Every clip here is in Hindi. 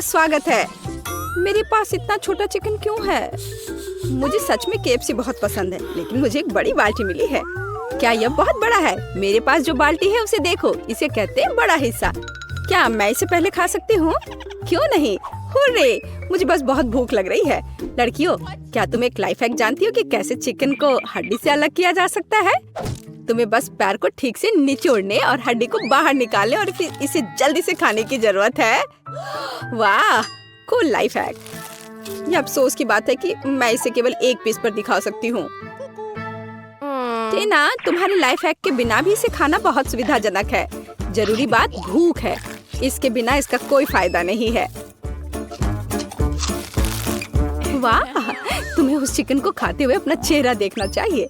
स्वागत है। मेरे पास इतना छोटा चिकन क्यों है? मुझे सच में KFC बहुत पसंद है, लेकिन मुझे एक बड़ी बाल्टी मिली है। क्या यह बहुत बड़ा है? मेरे पास जो बाल्टी है उसे देखो, इसे कहते हैं बड़ा हिस्सा। क्या मैं इसे पहले खा सकती हूँ? क्यों नहीं? हुर्रे! मुझे बस बहुत भूख लग रही है। लड़कियों, क्या तुम एक लाइफ हैक जानती हो कि कैसे चिकन को हड्डी से अलग किया जा सकता है? तुम्हें बस पैर को ठीक से निचोड़ने और हड्डी को बाहर निकालने और फिर इसे जल्दी से खाने की जरूरत है। वाह, कूल लाइफ हैक। ये अफसोस की बात है कि मैं इसे केवल एक पीस पर दिखा सकती हूँ। टीना, तुम्हारे लाइफ हैक के बिना भी इसे खाना बहुत सुविधाजनक है। जरूरी बात भूख है, इसके बिना इसका कोई फायदा नहीं है। वाह, तुम्हें उस चिकन को खाते हुए अपना चेहरा देखना चाहिए।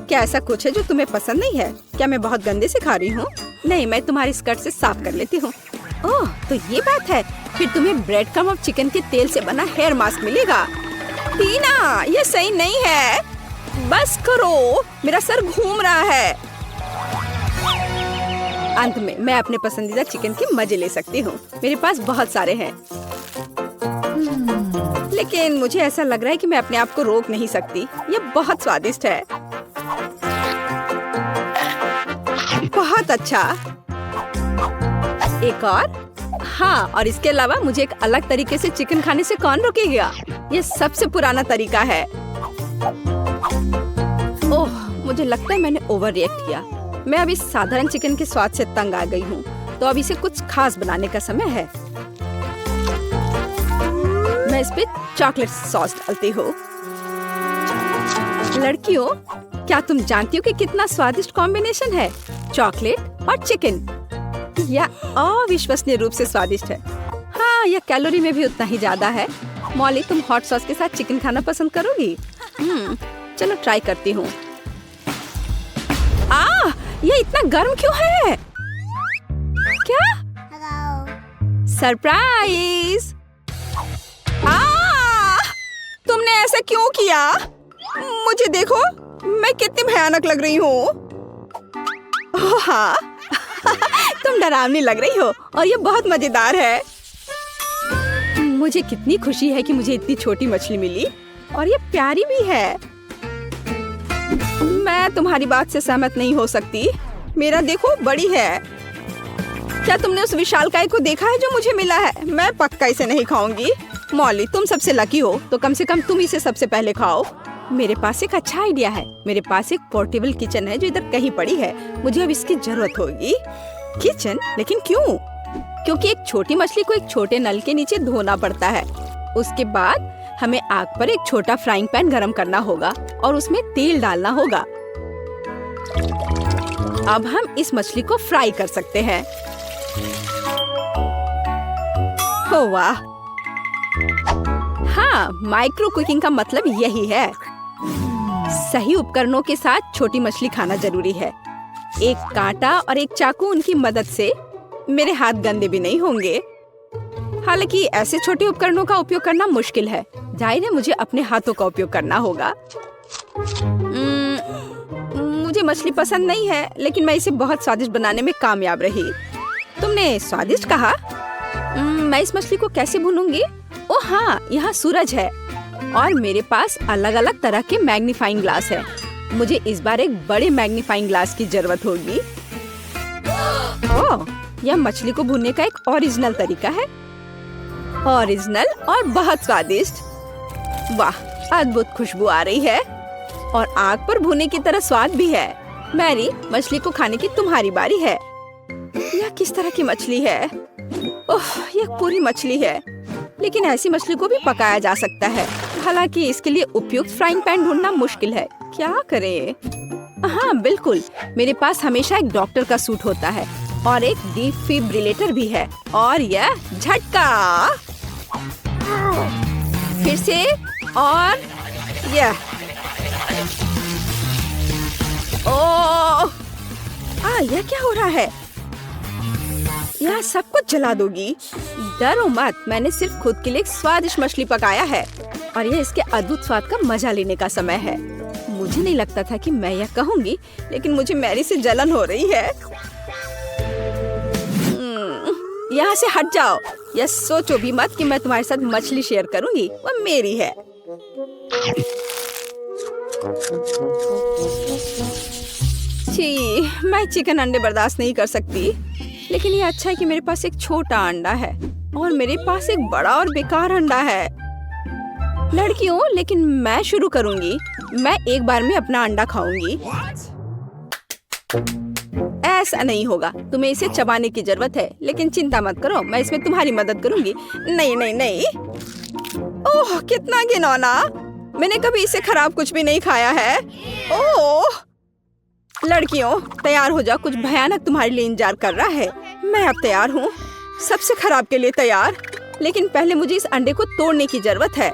क्या ऐसा कुछ है जो तुम्हें पसंद नहीं है? क्या मैं बहुत गंदे से खा रही हूँ? नहीं, मैं तुम्हारी स्कर्ट से साफ कर लेती हूँ। ओह, तो ये बात है। फिर तुम्हें ब्रेड क्रम्ब और चिकन के तेल से बना हेयर मास्क मिलेगा। टीना, ये सही नहीं है। बस करो, मेरा सर घूम रहा है। अंत में मैं अपने पसंदीदा चिकन के मजे ले सकती हूँ। मेरे पास बहुत सारे हैं, लेकिन मुझे ऐसा लग रहा है कि मैं अपने आप को रोक नहीं सकती। ये बहुत स्वादिष्ट है। बहुत अच्छा। एक और? हाँ, और इसके अलावा मुझे एक अलग तरीके से चिकन खाने से कौन रोकेगा? ये सबसे पुराना तरीका है। ओह, मुझे लगता है मैंने ओवर रिएक्ट किया। मैं अभी साधारण चिकन के स्वाद से तंग आ गई हूँ, तो अब इसे कुछ खास बनाने का समय है। मैं इस पे चॉकलेट सॉस डालती हूँ। लड़कियों, क्या तुम जानती हो कि कितना स्वादिष्ट कॉम्बिनेशन है? चॉकलेट और चिकन। यह अविश्वसनीय रूप से स्वादिष्ट है। हाँ, यह कैलोरी में भी उतना ही ज्यादा है। मॉली, तुम हॉट सॉस के साथ चिकन खाना पसंद करोगी? चलो ट्राई करती हूँ। ये इतना गर्म क्यों है? क्या? सरप्राइज! तुमने ऐसा क्यों किया? मुझे देखो, मैं कितनी भयानक लग रही हूँ। हाँ, तुम डरावनी लग रही हो और ये बहुत मजेदार है। मुझे कितनी खुशी है कि मुझे इतनी छोटी मछली मिली और ये प्यारी भी है। मैं तुम्हारी बात से सहमत नहीं हो सकती। मेरा देखो, बड़ी है। क्या तुमने उस विशालकाय को देखा है जो मुझे मिला है? मैं पक्का इसे नहीं खाऊंगी। मॉली, तुम सबसे लकी हो, तो कम से कम तुम इसे सबसे पहले खाओ। मेरे पास एक अच्छा आइडिया है। मेरे पास एक पोर्टेबल किचन है जो इधर कहीं पड़ी है। मुझे अब इसकी जरूरत होगी। किचन? लेकिन क्यों? क्योंकि एक छोटी मछली को एक छोटे नल के नीचे धोना पड़ता है। उसके बाद हमें आग पर एक छोटा फ्राइंग पैन गरम करना होगा और उसमें तेल डालना होगा। अब हम इस मछली को फ्राई कर सकते हैं। हो वाह! हाँ, माइक्रो कुकिंग का मतलब यही है। सही उपकरणों के साथ छोटी मछली खाना जरूरी है। एक कांटा और एक चाकू, उनकी मदद से मेरे हाथ गंदे भी नहीं होंगे। हालांकि ऐसे छोटे उपकरणों का उपयोग करना मुश्किल है। जाहिर है मुझे अपने हाथों का उपयोग करना होगा। मुझे मछली पसंद नहीं है, लेकिन मैं इसे बहुत स्वादिष्ट बनाने में कामयाब रही। तुमने स्वादिष्ट कहा? मैं इस मछली को कैसे भूनूंगी? ओह हाँ, यहाँ सूरज है और मेरे पास अलग अलग तरह के मैग्नीफाइंग ग्लास है। मुझे इस बार एक बड़े मैग्नीफाइंग ग्लास की जरूरत होगी। ओह, यह मछली को भूनने का एक ओरिजिनल तरीका है। ओरिजिनल और बहुत स्वादिष्ट। वाह, अद्भुत खुशबू आ रही है और आग पर भुने की तरह स्वाद भी है। मैरी, मछली को खाने की तुम्हारी बारी है। यह किस तरह की मछली है? ओह, यह पूरी मछली है, लेकिन ऐसी मछली को भी पकाया जा सकता है। हालांकि इसके लिए उपयुक्त फ्राइंग पैन ढूंढना मुश्किल है। क्या करें? हाँ बिल्कुल, मेरे पास हमेशा एक डॉक्टर का सूट होता है और एक डिफिब्रिलेटर भी है। और यह झटका। फिर से और यह। ओह! यह क्या हो रहा है? यह सब कुछ जला दोगी। डरो मत, मैंने सिर्फ खुद के लिए एक स्वादिष्ट मछली पकाया है और यह इसके अद्भुत स्वाद का मजा लेने का समय है। मुझे नहीं लगता था कि मैं यह कहूँगी, लेकिन मुझे मैरी से जलन हो रही है। यहाँ से हट जाओ। यह सोचो भी मत कि मैं तुम्हारे साथ मछली शेयर करूंगी, वो मेरी है। छी, मैं चिकन अंडे बर्दाश्त नहीं कर सकती। लेकिन ये अच्छा है कि मेरे पास एक छोटा अंडा है और मेरे पास एक बड़ा और बेकार अंडा है। लड़कियों, लेकिन मैं शुरू करूंगी। मैं एक बार में अपना अंडा खाऊंगी। ऐसा नहीं होगा, तुम्हें इसे चबाने की जरूरत है। लेकिन चिंता मत करो, मैं इसमें तुम्हारी मदद करूंगी। नहीं नहीं नहीं, ओह कितना घिनौना। मैंने कभी इससे खराब कुछ भी नहीं खाया है। ओह लड़कियों, तैयार हो जाओ, कुछ भयानक तुम्हारे लिए इंतजार कर रहा है। मैं अब तैयार हूँ, सबसे खराब के लिए तैयार। लेकिन पहले मुझे इस अंडे को तोड़ने की जरूरत है।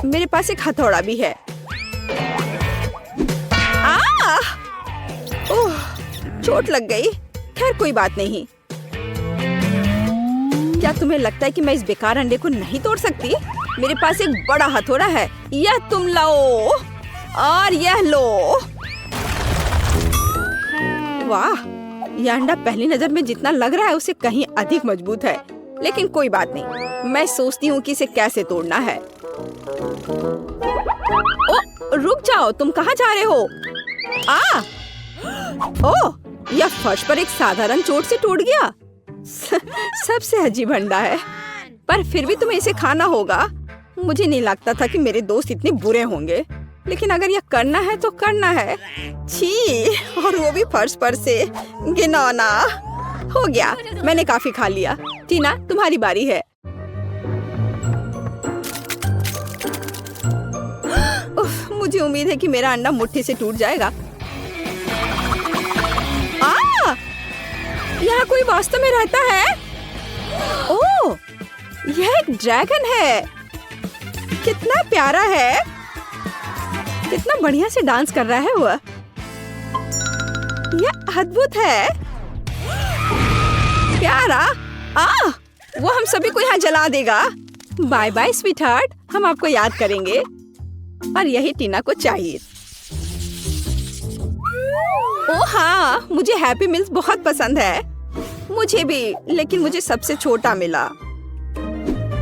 मेरे पास एक हथौड़ा भी है। ओह, चोट लग गई। खैर कोई बात नहीं। क्या तुम्हें लगता है कि मैं इस बेकार अंडे को नहीं तोड़ सकती? मेरे पास एक बड़ा हथौड़ा है। यह तुम लो और यह लो। वाह, यह अंडा पहली नजर में जितना लग रहा है उससे कहीं अधिक मजबूत है। लेकिन कोई बात नहीं, मैं सोचती हूँ कि इसे कैसे तोड़ना है। ओ, रुक जाओ, तुम कहाँ जा रहे हो? ओह, यह फर्श पर एक साधारण चोट से टूट गया। सबसे अजीब अंडा है, पर फिर भी तुम्हें इसे खाना होगा। मुझे नहीं लगता था कि मेरे दोस्त इतने बुरे होंगे, लेकिन अगर यह करना है तो करना है। छी, और वो भी फर्श पर से। घिनौना। हो गया, मैंने काफी खा लिया। टीना, तुम्हारी बारी है। उफ, मुझे उम्मीद है कि मेरा अंडा मुट्ठी से टूट जाएगा। यहाँ कोई वास्तव में रहता है? ओह, यह एक ड्रैगन है। कितना प्यारा है, कितना बढ़िया से डांस कर रहा है वो। यह अद्भुत है, प्यारा। वो हम सभी को यहाँ जला देगा। बाय बाय स्वीट हार्ट, हम आपको याद करेंगे। और यही टीना को चाहिए। ओह हाँ, मुझे हैप्पी मील्स बहुत पसंद है। मुझे भी, लेकिन मुझे सबसे छोटा मिला।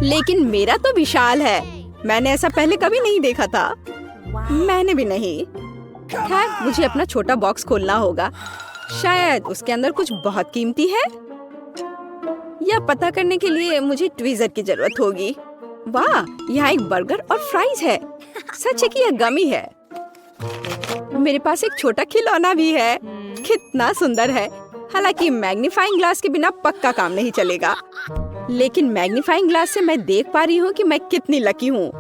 लेकिन मेरा तो विशाल है। मैंने ऐसा पहले कभी नहीं देखा था। मैंने भी नहीं। खैर, मुझे अपना छोटा बॉक्स खोलना होगा। शायद उसके अंदर कुछ बहुत कीमती है। यह पता करने के लिए मुझे ट्वीजर की जरूरत होगी। वाह, यहाँ एक बर्गर और फ्राइज है। सच है कि यह गमी है। मेरे पास एक छोटा खिलौना भी है। कितना सुंदर है। हालांकि मैग्नीफाइंग ग्लास के बिना पक्का काम नहीं चलेगा। लेकिन मैग्नीफाइंग ग्लास से मैं देख पा रही हूँ कि मैं कितनी लकी हूँ।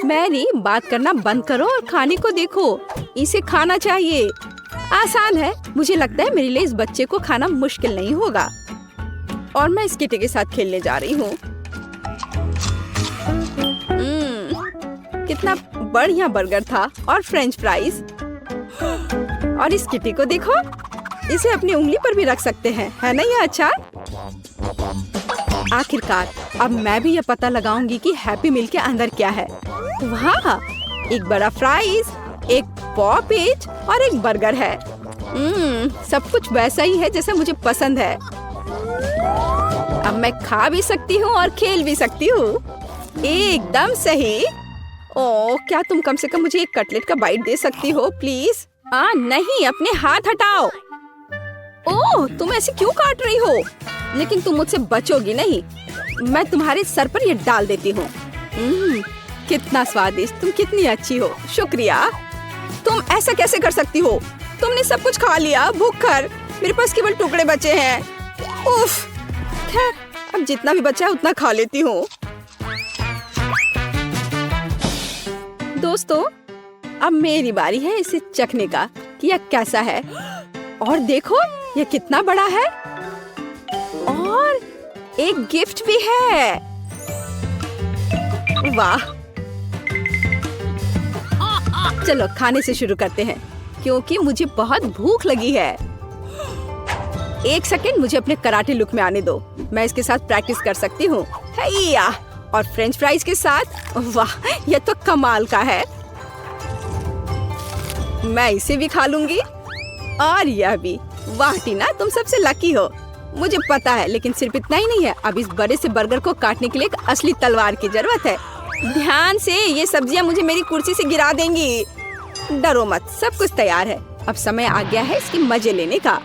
मैरी, बात करना बंद करो और खाने को देखो। इसे खाना चाहिए। आसान है। मुझे लगता है मेरे लिए इस बच्चे को खाना मुश्किल नहीं होगा। और मैं इस किटी के साथ खेलने जा रही हूँ। कितना बढ़िया बर्गर था और फ्रेंच फ्राइज। और इस किटी को देखो, इसे अपनी उंगली पर भी रख सकते हैं, है ना ये अच्छा? आखिरकार अब मैं भी ये पता लगाऊंगी कि हैप्पी मील के अंदर क्या है। वाह, एक बड़ा फ्राइज, एक पॉपेज और एक बर्गर है। सब कुछ वैसा ही है जैसा मुझे पसंद है। अब मैं खा भी सकती हूँ और खेल भी सकती हूँ। एकदम सही। ओह, क्या तुम कम से कम मुझे एक कटलेट का बाइट दे सकती हो प्लीज? नहीं, अपने हाथ हटाओ। ओह, तुम ऐसे क्यों काट रही हो? लेकिन तुम मुझसे बचोगी नहीं। मैं तुम्हारे सर पर ये डाल देती हूँ। कितना स्वादिष्ट। तुम कितनी अच्छी हो। शुक्रिया। तुम ऐसा कैसे कर सकती हो? तुमने सब कुछ खा लिया। भूख कर। मेरे पास केवल टुकड़े बचे हैं। उफ। खैर, अब जितना भी बचा है उतना खा लेती हूँ। दोस्तों, अब मेरी बारी है इसे चखने का कि यह कैसा है। और देखो, यह कितना बड़ा है। और एक गिफ्ट भी है। वाह। चलो खाने से शुरू करते हैं, क्योंकि मुझे बहुत भूख लगी है। एक सेकंड, मुझे अपने कराटे लुक में आने दो। मैं इसके साथ प्रैक्टिस कर सकती हूँ। और फ्रेंच फ्राइज के साथ। वाह, यह तो कमाल का है। मैं इसे भी खा लूंगी और यह भी। वाह टीना, तुम सबसे लकी हो। मुझे पता है, लेकिन सिर्फ इतना ही नहीं है। अब इस बड़े से बर्गर को काटने के लिए एक असली तलवार की जरूरत है। ध्यान से, ये सब्जियां मुझे मेरी कुर्सी से गिरा देंगी। डरो मत, सब कुछ तैयार है। अब समय आ गया है इसके मजे लेने का।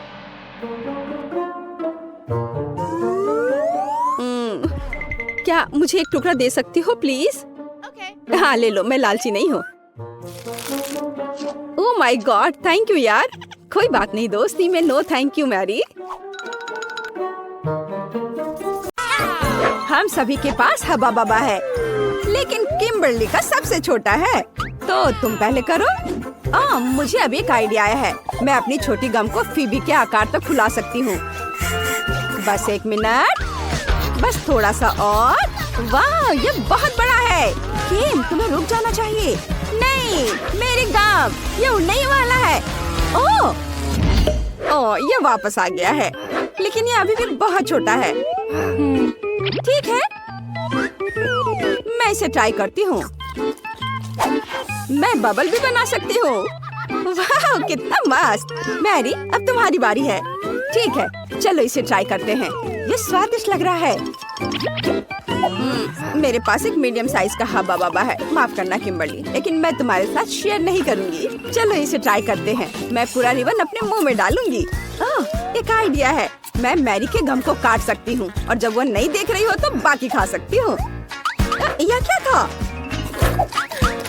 क्या मुझे एक टुकड़ा दे सकती हो प्लीज? हाँ ले लो, मैं लालची नहीं हूँ। Oh my God, thank you यार। कोई बात नहीं दोस्ती में नो थैंक यू मैरी। हम सभी के पास हबा बबा है, लेकिन किम्बर्ली का सबसे छोटा है। तो तुम पहले करो। मुझे अभी एक आइडिया आया है। मैं अपनी छोटी गम को फीबी के आकार तक फुला सकती हूँ। बस 1 मिनट, बस थोड़ा सा और। वाह, ये बहुत बड़ा है। किम, तुम्हें रुक जाना चाहिए। नहीं, मेरी गम ये उड़ने ही वाला है। ओह, ये वापस आ गया है, लेकिन ये अभी भी बहुत छोटा है। ठीक है, मैं इसे ट्राई करती हूँ। मैं बबल भी बना सकती हूँ। वाह, कितना मस्त। मैरी, अब तुम्हारी बारी है। ठीक है, चलो इसे ट्राई करते हैं। ये स्वादिष्ट लग रहा है। मेरे पास एक मीडियम साइज का हबा बबा है। माफ करना किम्बर्ली, लेकिन मैं तुम्हारे साथ शेयर नहीं करूंगी। चलो इसे ट्राई करते हैं। मैं पूरा रिबन अपने मुंह में डालूंगी। एक आइडिया है। मैं मैरी के गम को काट सकती हूँ और जब वो नहीं देख रही हो तो बाकी खा सकती हूँ। यह क्या था?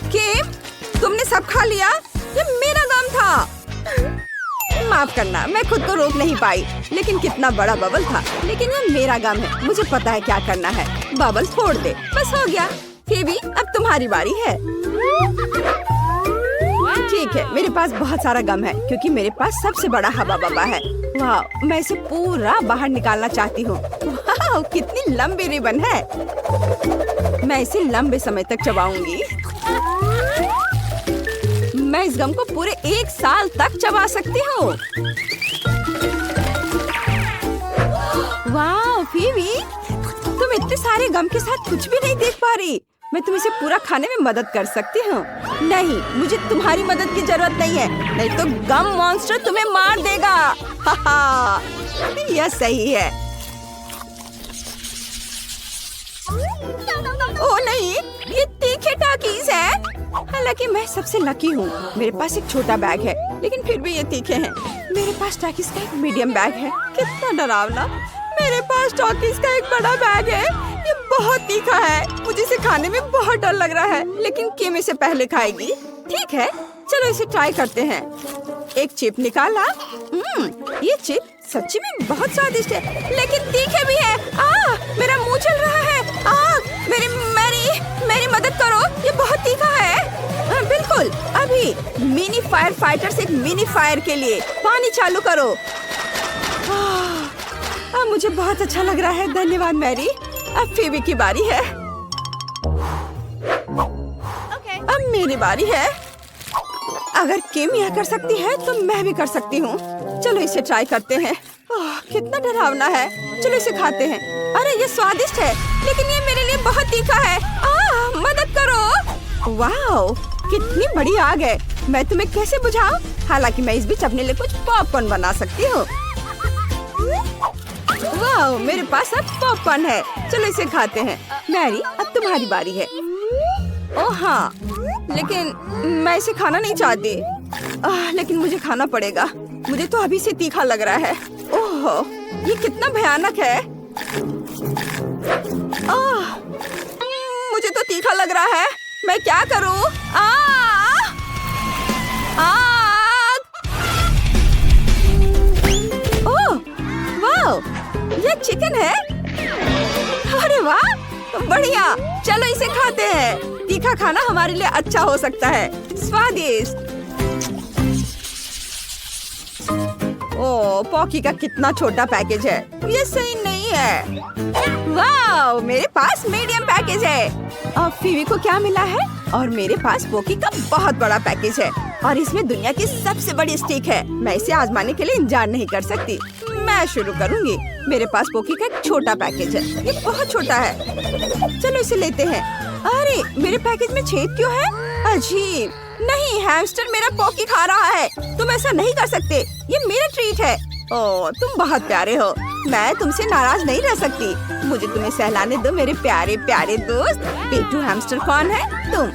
किम, तुमने सब खा लिया? ये मेरा गम था। माफ करना, मैं खुद को रोक नहीं पाई। लेकिन कितना बड़ा बबल था। लेकिन ये मेरा गम है, मुझे पता है क्या करना है। बबल फोड़ दे, बस हो गया। फेबी, अब तुम्हारी बारी है। ठीक है, मेरे पास बहुत सारा गम है क्योंकि मेरे पास सबसे बड़ा हवा बबा है। वाह, मैं इसे पूरा बाहर निकालना चाहती हूँ। वाह, कितनी लंबी रिबन है। मैं इसे लंबे समय तक चबाऊंगी। मैं इस गम को पूरे 1 साल तक चबा सकती हूँ। वाह फीवी, तुम इतने सारे गम के साथ कुछ भी नहीं देख पा रही। मैं तुम इसे पूरा खाने में मदद कर सकती हूँ। नहीं, मुझे तुम्हारी मदद की जरूरत नहीं है, नहीं तो गम मॉन्स्टर तुम्हें मार देगा। हाहा, यह सही है। ओह नहीं, ये तीखे टाकीज है। हालांकि मैं सबसे लकी हूँ, मेरे पास एक छोटा बैग है, लेकिन फिर भी ये तीखे हैं। मेरे पास टाकीज का एक मीडियम बैग है। कितना डरावना। मेरे पास टाकीज का एक बड़ा बैग है, ये बहुत तीखा है। मुझे इसे खाने में बहुत डर लग रहा है, लेकिन किम इसे पहले खाएगी। ठीक है, चलो इसे ट्राई करते हैं। एक चिप निकाला। ये चिप सच्ची में बहुत स्वादिष्ट है, लेकिन तीखे भी है। मेरा मुंह चल रहा है। मेरी मदद करो, ये बहुत तीखा है। बिल्कुल, अभी मिनी फायर फाइटर से एक मिनी फायर के लिए पानी चालू करो। मुझे बहुत अच्छा लग रहा है, धन्यवाद मैरी। अब फेबी की बारी है। अब मेरी बारी है। अगर किम यह कर सकती है तो मैं भी कर सकती हूँ। चलो इसे ट्राई करते हैं। कितना डरावना है। चलो इसे खाते हैं। अरे ये स्वादिष्ट है, लेकिन ये मेरे लिए बहुत तीखा है। मदद करो। वाह, कितनी बड़ी आग है। मैं तुम्हें कैसे बुझाऊं? हालांकि मैं इस बीच अपने लिए कुछ पॉपकॉर्न बना सकती हूँ। वाह, मेरे पास अब पॉपकॉर्न है। चलो इसे खाते हैं। मैरी, अब तुम्हारी बारी है। ओह हाँ, लेकिन मैं इसे खाना नहीं चाहती। लेकिन मुझे खाना पड़ेगा। मुझे तो अभी से तीखा लग रहा है। ओह, ये कितना भयानक है। मुझे तो तीखा लग रहा है। मैं क्या करूं? ओह, वाह, ये चिकन है। अरे वाह, बढ़िया। चलो इसे खाते हैं। तीखा खाना हमारे लिए अच्छा हो सकता है। स्वादिष्ट। ओह, पॉकी का कितना छोटा पैकेज है। ये सही नहीं है। वाह, मेरे पास मीडियम पैकेज है। और फीवी को क्या मिला है? और मेरे पास पॉकी का बहुत बड़ा पैकेज है और इसमें दुनिया की सबसे बड़ी स्टिक है। मैं इसे आजमाने के लिए इंतजार नहीं कर सकती। मैं शुरू करूंगी। मेरे पास पॉकी का एक छोटा पैकेज है। ये बहुत छोटा है। चलो इसे लेते हैं। अरे, मेरे पैकेज में छेद क्यों है? अजीब। नहीं, हैमस्टर मेरा पॉकी खा रहा है। तुम ऐसा नहीं कर सकते। ये मेरा ट्रीट है। ओह, तुम बहुत प्यारे हो। मैं तुमसे नाराज नहीं रह सकती। मुझे तुम्हें सहलाने दो मेरे प्यारे प्यारे दोस्त। पेटू हैमस्टर कौन है? तुम।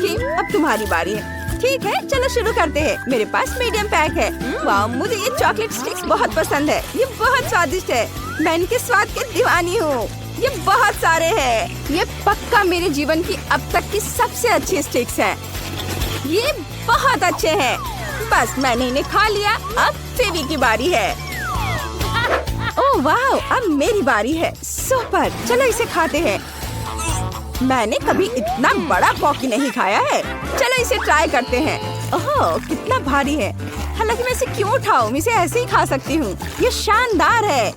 ठीक, अब तुम्हारी बारी है। ठीक है, चलो शुरू करते हैं। मेरे पास मीडियम पैक है। वाह, मुझे ये चॉकलेट स्टिक्स बहुत पसंद है। ये बहुत स्वादिष्ट है। मैं इनके स्वाद की दीवानी हूँ। ये बहुत सारे हैं। ये पक्का मेरे जीवन की अब तक की सबसे अच्छी स्टिक्स हैं। ये बहुत अच्छे हैं। बस मैंने इन्हें खा लिया। अब फेवी की बारी है। ओह वाह, अब मेरी बारी है। सुपर, चलो इसे खाते हैं। मैंने कभी इतना बड़ा पॉकी नहीं खाया है। चलो इसे ट्राई करते हैं। ओह, कितना भारी है। हालांकि मैं इसे क्यों उठाऊं? मैं इसे ऐसे ही खा सकती हूँ। ये शानदार है।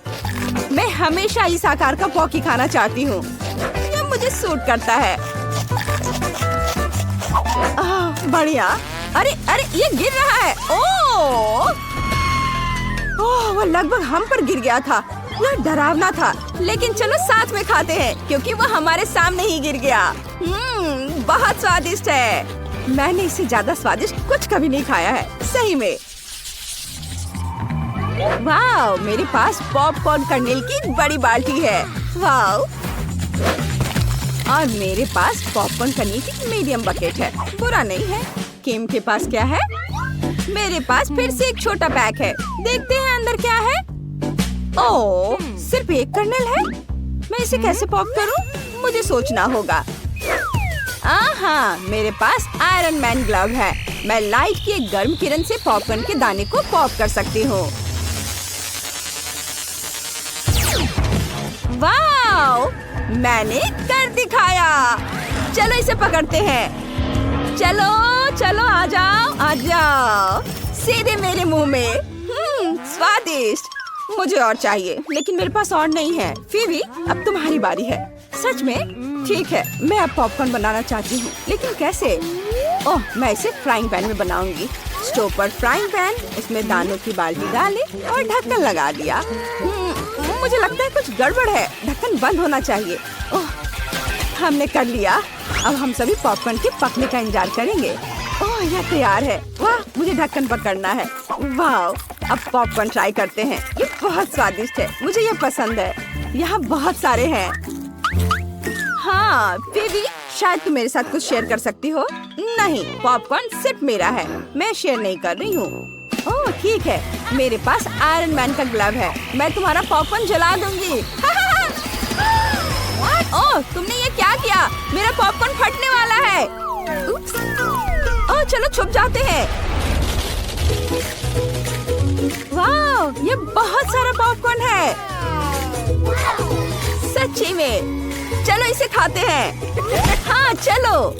मैं हमेशा इस आकार का पॉकी खाना चाहती हूँ। ये मुझे सूट करता है। बढ़िया। अरे अरे, ये गिर रहा है। ओह, वो लगभग हम पर गिर गया था। यह डरावना था, लेकिन चलो साथ में खाते हैं क्योंकि वो हमारे सामने ही गिर गया। बहुत स्वादिष्ट है। मैंने इससे ज्यादा स्वादिष्ट कुछ कभी नहीं खाया है, सही में। वाह, मेरे पास पॉपकॉर्न कर्नेल की बड़ी बाल्टी है। वाह, और मेरे पास पॉपकॉर्न कर्नेल की मीडियम बकेट है। बुरा नहीं है। किम के पास क्या है? मेरे पास फिर से एक छोटा पैक है। देखते हैं अंदर क्या है। ओह, सिर्फ एक कर्नेल है। मैं इसे कैसे पॉप करूं? मुझे सोचना होगा। हाँ, मेरे पास आयरन मैन ग्लव है। मैं लाइट की एक गर्म किरण से पॉपकॉर्न के दाने को पॉप कर सकती हूँ। वाह, मैंने कर दिखाया। चलो इसे पकड़ते हैं। चलो चलो, आ जाओ आ जाओ, सीधे मेरे मुंह में। स्वादिष्ट। मुझे और चाहिए, लेकिन मेरे पास और नहीं है। फिवी, अब तुम्हारी बारी है। सच में? ठीक है, मैं अब पॉपकॉर्न बनाना चाहती हूँ, लेकिन कैसे? ओह, मैं इसे फ्राइंग पैन में बनाऊंगी। स्टोव पर फ्राइंग पैन, इसमें दानों की बाल्टी डाले और ढक्कन लगा दिया। मुझे लगता है कुछ गड़बड़ है। ढक्कन बंद होना चाहिए। ओह, हमने कर लिया। अब हम सभी पॉपकॉर्न के पकने का इंतजार करेंगे। ओह, यह तैयार है। वाह, मुझे ढक्कन पकड़ना है। वाह, अब पॉपकॉर्न ट्राई करते हैं। ये बहुत स्वादिष्ट है। मुझे ये पसंद है। यहाँ बहुत सारे हैं। हाँ, बेबी, शायद तुम मेरे साथ कुछ शेयर कर सकती हो। नहीं, पॉपकॉर्न सिर्फ मेरा है। मैं शेयर नहीं कर रही हूँ। ओह, ठीक है। मेरे पास आयरन मैन का ग्लव है। मैं तुम्हारा पॉपकॉर्न जला दूंगी। ओह, तुमने ये क्या किया? मेरा पॉपकॉर्न फटने वाला है। ओह, चलो छुप जाते हैं। वाह, ये बहुत सारा पॉपकॉर्न है। सच्ची में। चलो इसे खाते हैं। हाँ, चलो।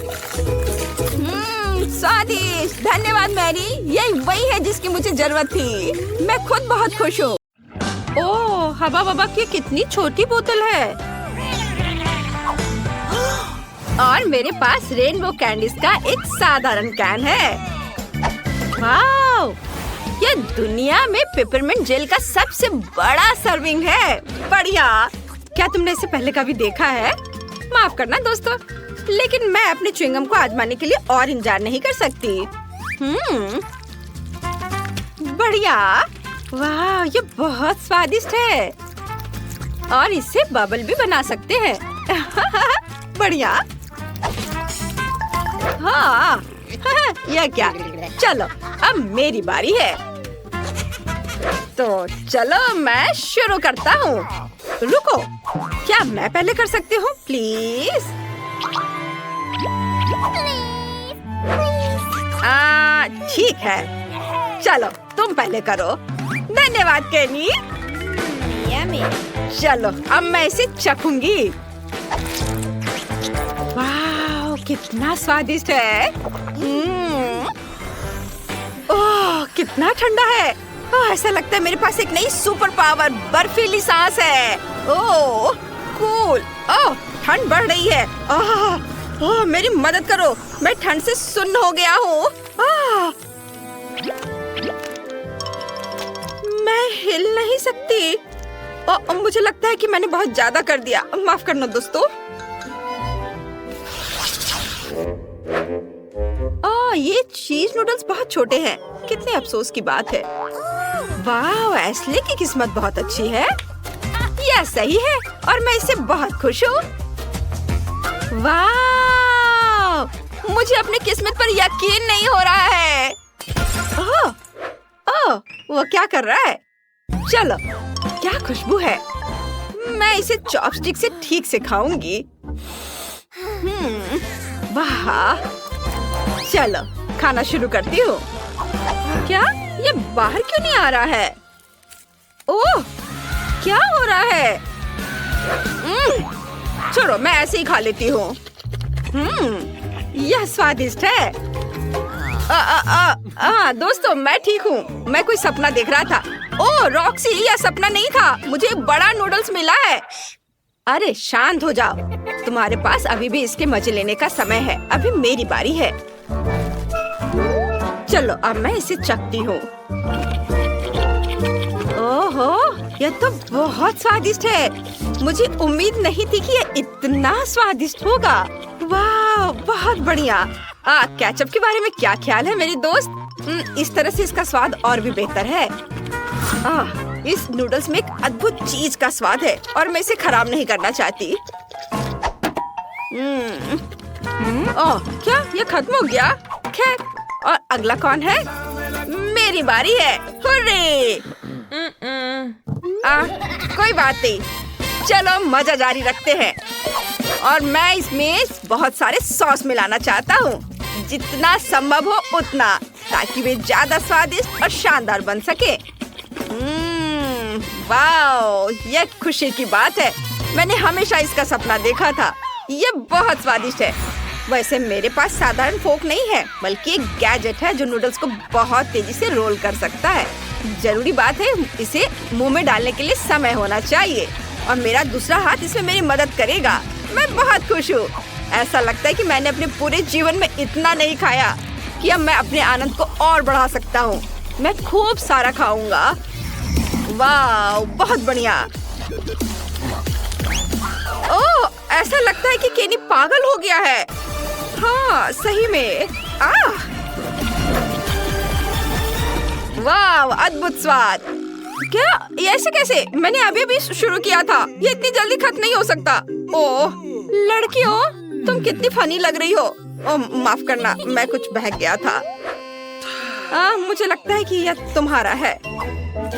स्वादिष्ट। धन्यवाद मैरी। यही वही है जिसकी मुझे जरूरत थी। मैं खुद बहुत खुश हूँ। ओह, हवा बबा की कितनी छोटी बोतल है। और मेरे पास रेनबो कैंडीज का एक साधारण कैन है। वाव, ये दुनिया में पेपरमिंट जेल का सबसे बड़ा सर्विंग है। बढ़िया। क्या तुमने इसे पहले कभी देखा है? माफ करना दोस्तों, लेकिन मैं अपने च्युइंगम को आजमाने के लिए और इंतजार नहीं कर सकती। बढ़िया। वाह, ये बहुत स्वादिष्ट है। और इससे बबल भी बना सकते हैं। बढ़िया। हाँ, यह क्या? चलो, अब मेरी बारी है। तो चलो मैं शुरू करता हूँ। रुको, क्या मैं पहले कर सकती हूँ? प्लीज। ठीक है, चलो तुम पहले करो। धन्यवाद केनी। चलो, अब मैं इसे चखूंगी। वाह, कितना स्वादिष्ट है। ओह, कितना ठंडा है। ओह, ऐसा लगता है मेरे पास एक नई सुपर पावर बर्फीली सांस है। ओह, कूल। ओह, ठंड बढ़ रही है। ओह, मेरी मदद करो। मैं ठंड से सुन्न हो गया हूँ। मैं हिल नहीं सकती। मुझे लगता है कि मैंने बहुत ज्यादा कर दिया। माफ करना दोस्तों। ये चीज नूडल्स बहुत छोटे हैं। कितने अफसोस की बात है। वाह, एस्ले की किस्मत बहुत अच्छी है। यह सही है और मैं इससे बहुत खुश हूँ। वाह, मुझे अपनी किस्मत पर यकीन नहीं हो रहा है। ओह, ओह, वो क्या कर रहा है? चलो, क्या खुशबू है। मैं इसे चॉपस्टिक से ठीक से खाऊंगी। वाह, चलो खाना शुरू करती हूँ। क्या ये बाहर क्यों नहीं आ रहा है? ओह, क्या हो रहा है? छोड़ो, मैं ऐसे ही खा लेती हूँ। यह स्वादिष्ट है। दोस्तों, मैं ठीक हूँ। मैं कोई सपना देख रहा था। ओह रॉक्सी, यह सपना नहीं था। मुझे एक बड़ा नूडल्स मिला है। अरे शांत हो जाओ। तुम्हारे पास अभी भी इसके मजे लेने का समय है। अभी मेरी बारी है। चलो अब मैं इसे चखती हूँ। ओहो, यह तो बहुत स्वादिष्ट है। मुझे उम्मीद नहीं थी कि यह इतना स्वादिष्ट होगा। वाह, बहुत बढ़िया। केचप के बारे में क्या ख्याल है मेरी दोस्त? इस तरह से इसका स्वाद और भी बेहतर है। इस नूडल्स में एक अद्भुत चीज का स्वाद है और मैं इसे खराब नहीं करना चाहती। ओह, क्या ये खत्म हो गया? खैर, और अगला कौन है? मेरी बारी है। हुर्रे! कोई बात नहीं। चलो मजा जारी रखते हैं। और मैं इसमें बहुत सारे सॉस मिलाना चाहता हूँ, जितना संभव हो उतना, ताकि वे ज्यादा स्वादिष्ट और शानदार बन सके। वाओ, यह खुशी की बात है। मैंने हमेशा इसका सपना देखा था। ये बहुत स्वादिष्ट है। वैसे मेरे पास साधारण फोक नहीं है, बल्कि एक गैजेट है जो नूडल्स को बहुत तेजी से रोल कर सकता है। जरूरी बात है, इसे मुंह में डालने के लिए समय होना चाहिए और मेरा दूसरा हाथ इसमें मेरी मदद करेगा। मैं बहुत खुश हूँ। ऐसा लगता है कि मैंने अपने पूरे जीवन में इतना नहीं खाया कि अब मैं अपने आनंद को और बढ़ा सकता हूँ। मैं खूब सारा खाऊंगा। वाह, बहुत बढ़िया। ओह, ऐसा लगता है कि केनी पागल हो गया है। हाँ, सही में। वाह, अद्भुत स्वाद। क्या ये ऐसे कैसे? मैंने अभी शुरू किया था। ये इतनी जल्दी खत्म नहीं हो सकता। ओह लड़कियों, तुम कितनी फनी लग रही हो। ओह माफ करना, मैं कुछ बहक गया था। मुझे लगता है कि यह तुम्हारा है।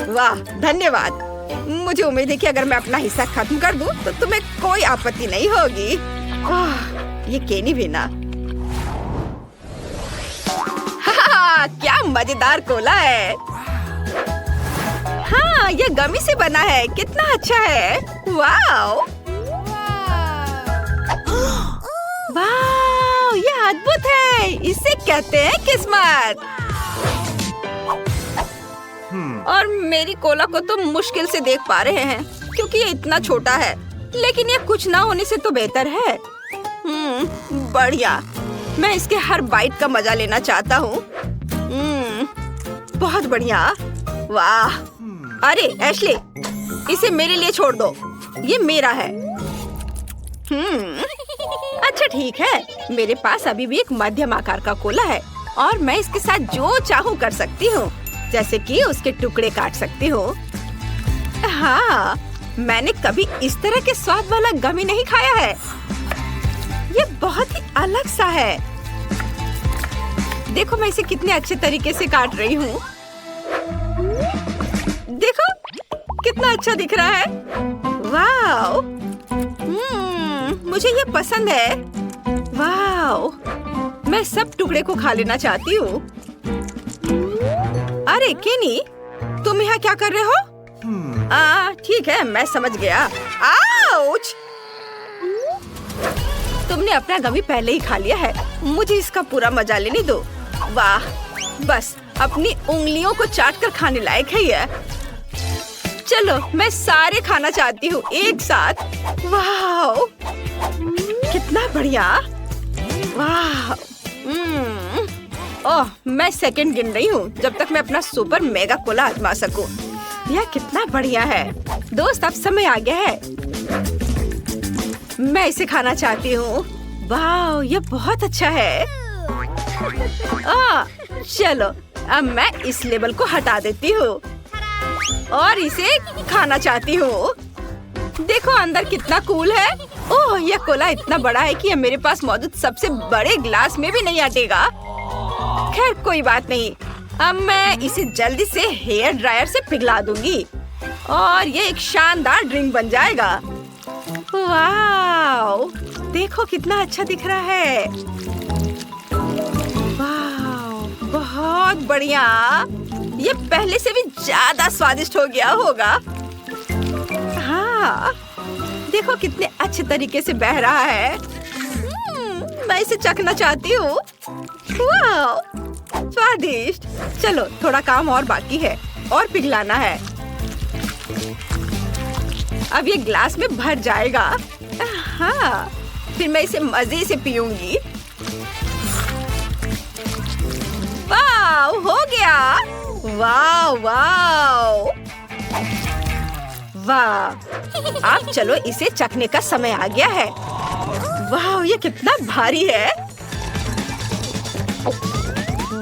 वाह, धन्यवाद। मुझे उम्मीद है कि अगर मैं अपना हिस्सा खत्म कर दूं, तो तुम्हें कोई आपत्ति नहीं होगी। ये केनी भी ना। क्या मजेदार कोला है। हाँ, ये गमी से बना है। कितना अच्छा है। वाओ, वाओ, ये अद्भुत है। इसे कहते हैं किस्मत। और मेरी कोला को तो मुश्किल से देख पा रहे हैं क्योंकि ये इतना छोटा है, लेकिन ये कुछ ना होने से तो बेहतर है। बढ़िया। मैं इसके हर बाइट का मजा लेना चाहता हूँ। बहुत बढ़िया। वाह, अरे एशली, इसे मेरे लिए छोड़ दो। ये मेरा है। अच्छा ठीक है। मेरे पास अभी भी एक मध्यम आकार का कोला है और मैं इसके साथ जो चाहूँ कर सकती हूँ, जैसे कि उसके टुकड़े काट सकती हूँ। हाँ, मैंने कभी इस तरह के स्वाद वाला गमी नहीं खाया है। ये बहुत ही अलग सा है। देखो मैं इसे कितने अच्छे तरीके से काट रही हूँ। देखो कितना अच्छा दिख रहा है। वाओ, मुझे ये पसंद है। वाओ, मैं सब टुकड़े को खा लेना चाहती हूँ। अरे केनी, तुम यहाँ क्या कर रहे हो? ठीक है, मैं समझ गया। आउच! तुमने अपना गमी पहले ही खा लिया है। मुझे इसका पूरा मजा लेने दो। वाह, बस अपनी उंगलियों को चाटकर खाने लायक है ये। चलो, मैं सारे खाना चाहती हूँ एक साथ। वाह, कितना बढ़िया। वाह, ओह, मैं सेकंड गिन रही हूँ जब तक मैं अपना सुपर मेगा कोला आजमा सकूं। यह कितना बढ़िया है। दोस्त, अब समय आ गया है। मैं इसे खाना चाहती हूँ। वाह, ये बहुत अच्छा है। चलो, अब मैं इस लेबल को हटा देती हूँ। और इसे खाना चाहती हूँ। देखो अंदर कितना कूल है। ओह, यह कोला इतना बड़ा है कि यह मेरे पास मौजूद सबसे बड़े ग्लास में भी नहीं अटेगा। खैर कोई बात नहीं, अब मैं इसे जल्दी से हेयर ड्रायर से पिघला दूंगी और ये एक शानदार ड्रिंक बन जाएगा। वाव, देखो कितना अच्छा दिख रहा है। वाव, बहुत बढ़िया। ये पहले से भी ज्यादा स्वादिष्ट हो गया होगा। हाँ, देखो कितने अच्छे तरीके से बह रहा है। मैं इसे चखना चाहती हूँ। वाव, स्वादिष्ट। चलो थोड़ा काम और बाकी है और पिघलाना है। अब ये ग्लास में भर जाएगा। हाँ, फिर मैं इसे मजे से पीऊंगी। वाव, हो गया। वाव वाव वाह, अब चलो इसे चखने का समय आ गया है। वाह, ये कितना भारी है।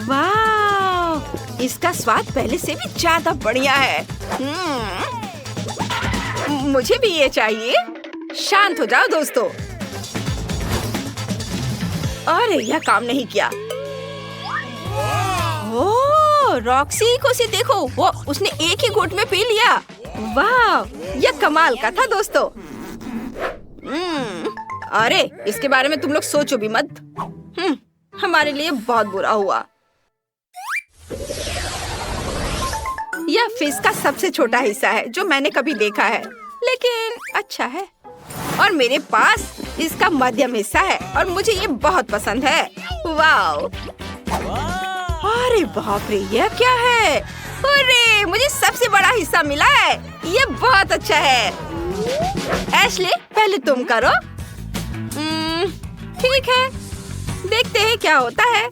वाह, इसका स्वाद पहले से भी ज्यादा बढ़िया है। मुझे भी ये चाहिए। शांत हो जाओ दोस्तों। अरे यह काम नहीं किया। ओह, रॉक्सी को से देखो, वो उसने एक ही घूंट में पी लिया। वाह, यह कमाल का था दोस्तों। अरे इसके बारे में तुम लोग सोचो भी मत। हमारे लिए बहुत बुरा हुआ। यह फिश का सबसे छोटा हिस्सा है जो मैंने कभी देखा है, लेकिन अच्छा है। और मेरे पास इसका मध्यम हिस्सा है और मुझे ये बहुत पसंद है। वाह, अरे बाप रे, यह क्या है? अरे मुझे सबसे बड़ा हिस्सा मिला है। ये बहुत अच्छा है। एशली, पहले तुम करो। ठीक है, देखते हैं क्या होता है।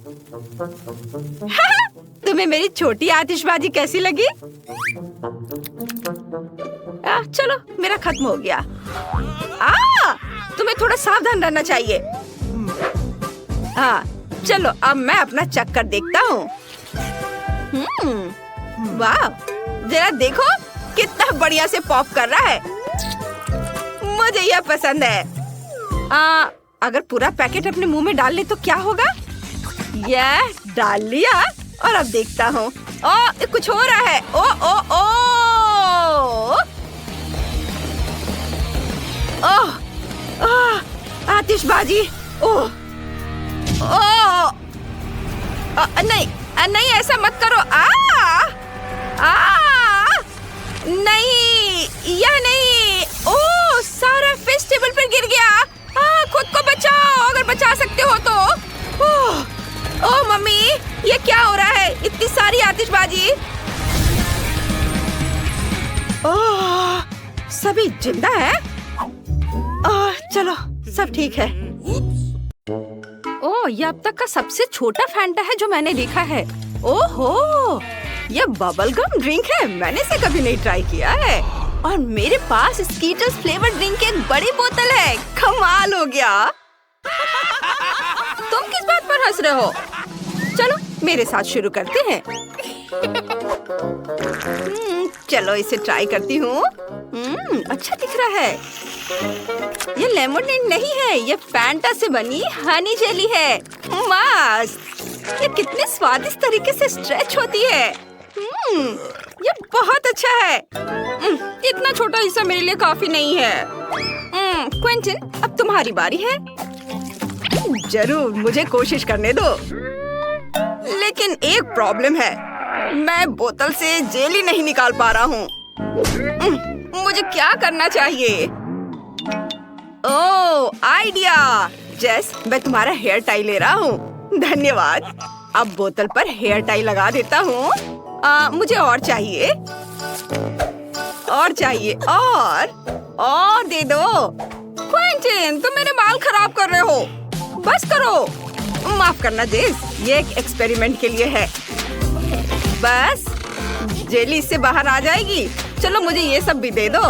तुम्हें मेरी छोटी आतिशबाजी कैसी लगी? चलो, मेरा खत्म हो गया। तुम्हें थोड़ा सावधान रहना चाहिए। हाँ, चलो अब मैं अपना चक्कर देखता हूँ। वाह, जरा देखो कितना बढ़िया से पॉप कर रहा है। मुझे यह पसंद है। अगर पूरा पैकेट अपने मुंह में डाल ले तो क्या होगा? यह डाल लिया और अब देखता हूँ। कुछ हो रहा है। ओ ओ ओ ओह, आतिशबाजी। ओह, नहीं नहीं, ऐसा मत करो। नहीं, यह नहीं। ओह, सारा फिश टेबल पर गिर गया। खुद को बचाओ अगर बचा सकते हो तो। ओह मम्मी, ये क्या हो रहा है? इतनी सारी आतिशबाजी। ओह, सभी जिंदा है। चलो सब ठीक है। ओह, ये अब तक का सबसे छोटा फैंटा है जो मैंने देखा है। ओहो, ये बबल गम ड्रिंक है। मैंने इसे कभी नहीं ट्राई किया है। और मेरे पास स्कीटर्स फ्लेवर ड्रिंक की एक बड़ी बोतल है। कमाल हो गया। तुम किस बात पर हंस रहे हो? चलो मेरे साथ शुरू करते हैं। चलो इसे ट्राई करती हूँ। अच्छा दिख रहा है। ये लेमोनेड नहीं है, ये फैंटा से बनी हनी जेली है। मस्त। ये कितने स्वादिष्ट तरीके से स्ट्रेच होती है। ये बहुत अच्छा है। इतना छोटा हिस्सा मेरे लिए काफी नहीं है। क्विंटन, अब तुम्हारी बारी है। जरूर, मुझे कोशिश करने दो। लेकिन एक प्रॉब्लम है, मैं बोतल से जेली नहीं निकाल पा रहा हूँ। मुझे क्या करना चाहिए? ओह, आइडिया। जेस, मैं तुम्हारा हेयर टाई ले रहा हूँ। धन्यवाद। अब बोतल पर हेयर टाई लगा देता हूँ। मुझे और चाहिए, और चाहिए, और दे दो। क्विंटन, तुम मेरे बाल खराब कर रहे हो। बस करो। माफ करना जेस, ये एक एक्सपेरिमेंट के लिए है। बस जेली इससे बाहर आ जाएगी। चलो मुझे ये सब भी दे दो।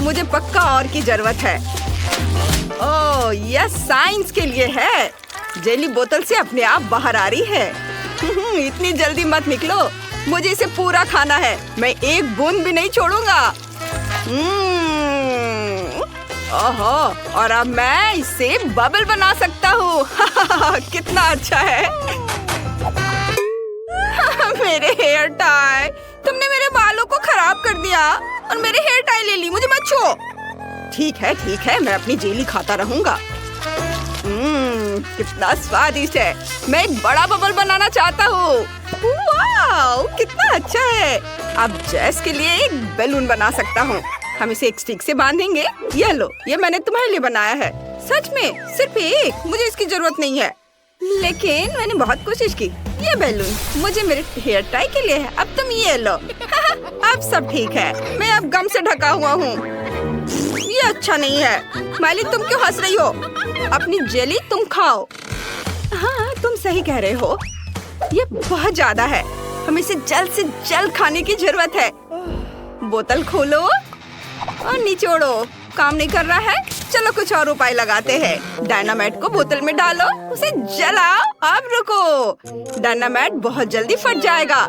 मुझे पक्का और की जरूरत है। ओह, यह साइंस के लिए है। जेली बोतल से अपने आप बाहर आ रही है। इतनी जल्दी मत निकलो। मुझे इसे पूरा खाना है। मैं एक बूंद भी नहीं छोड़ूंगा। ओहो, और अब मैं इससे बबल बना सकता हूँ। कितना अच्छा है। मेरे हेयर टाई, तुमने मेरे बालों को खराब कर दिया और मेरे हेयर टाई ले ली। मुझे मत छुओ। ठीक है, मैं अपनी जेली खाता रहूंगा। कितना स्वादिष्ट है। मैं एक बड़ा बबल बनाना चाहता हूँ। वाओ, कितना अच्छा है। अब जैस के लिए एक बैलून बना सकता हूँ। हम इसे एक स्टिक से बांधेंगे। ये लो, ये मैंने तुम्हारे लिए बनाया है। सच में सिर्फ एक, मुझे इसकी जरूरत नहीं है, लेकिन मैंने बहुत कोशिश की। ये बैलून मुझे मेरे हेयर टाई के लिए है। अब तुम ये लो। अब सब ठीक है। मैं अब गम से ढका हुआ हूँ। ये अच्छा नहीं है। माइली, तुम क्यों हंस रही हो? अपनी जेली तुम खाओ। हाँ, तुम सही कह रहे हो। ये बहुत ज्यादा है। हमें इसे जल्द से जल्द खाने की जरूरत है। बोतल खोलो और निचोड़ो। काम नहीं कर रहा है? चलो कुछ और उपाय लगाते हैं। डायनामाइट को बोतल में डालो, उसे जलाओ। अब रुको, डायनामाइट बहुत जल्दी फट जाएगा।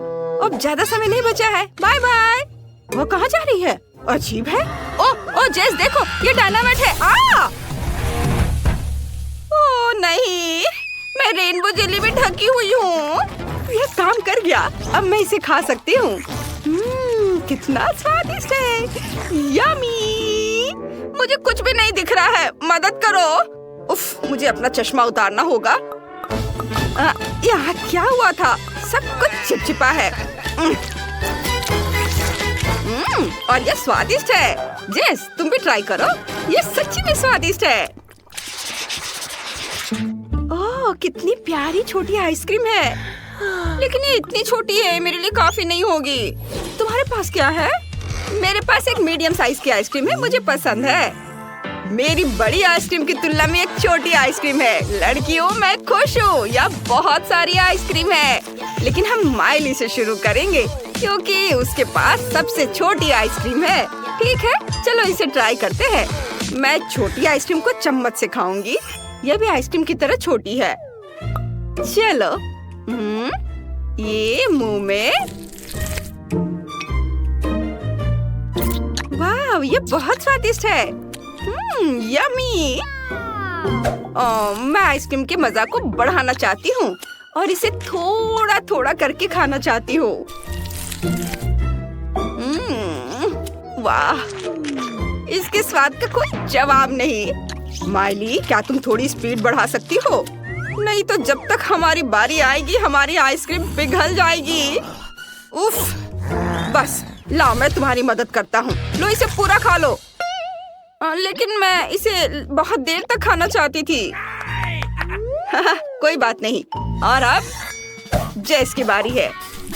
अब ज्यादा समय नहीं बचा है। Bye bye. वो कहाँ जा रही है? अजीब है। ओ जेस, देखो, ये डायनामाइट है। ओ नहीं, मैं रेनबो जेली में ढकी हुई हूँ। ये काम कर गया। अब मैं इसे खा सकती हूँ। कितना स्वादिष्ट है। यम्मी। मुझे कुछ भी नहीं दिख रहा है। मदद करो। उफ, मुझे अपना चश्मा उतारना होगा। यहाँ क्या हुआ था? सब कुछ चिपचिपा है। और ये स्वादिष्ट है। जेस, तुम भी ट्राई करो। ये सच्ची में स्वादिष्ट है। ओह, कितनी प्यारी छोटी आइसक्रीम है। लेकिन ये इतनी छोटी है, मेरे लिए काफी नहीं होगी। तुम्हारे पास क्या है? मेरे पास एक मीडियम साइज की आइसक्रीम है, मुझे पसंद है। मेरी बड़ी आइसक्रीम की तुलना में एक छोटी आइसक्रीम है। लड़कियों, मैं खुश हूँ। यहाँ बहुत सारी आइसक्रीम है, लेकिन हम माइली से शुरू करेंगे क्योंकि उसके पास सबसे छोटी आइसक्रीम है। ठीक है, चलो इसे ट्राई करते हैं। मैं छोटी आइसक्रीम को चम्मच से खाऊंगी। यह भी आइसक्रीम की तरह छोटी है। चलो, ये मुंह में। वाह, ये बहुत स्वादिष्ट है। यम्मी। मैं आइसक्रीम के मजा को बढ़ाना चाहती हूँ और इसे थोड़ा थोड़ा करके खाना चाहती हूँ। वाह, इसके स्वाद का कोई जवाब नहीं। माइली, क्या तुम थोड़ी स्पीड बढ़ा सकती हो? नहीं तो जब तक हमारी बारी आएगी हमारी आइसक्रीम पिघल जाएगी। उफ, बस लाओ, मैं तुम्हारी मदद करता हूँ। लो, इसे पूरा खा लो। लेकिन मैं इसे बहुत देर तक खाना चाहती थी। कोई बात नहीं। और अब जेस की बारी है।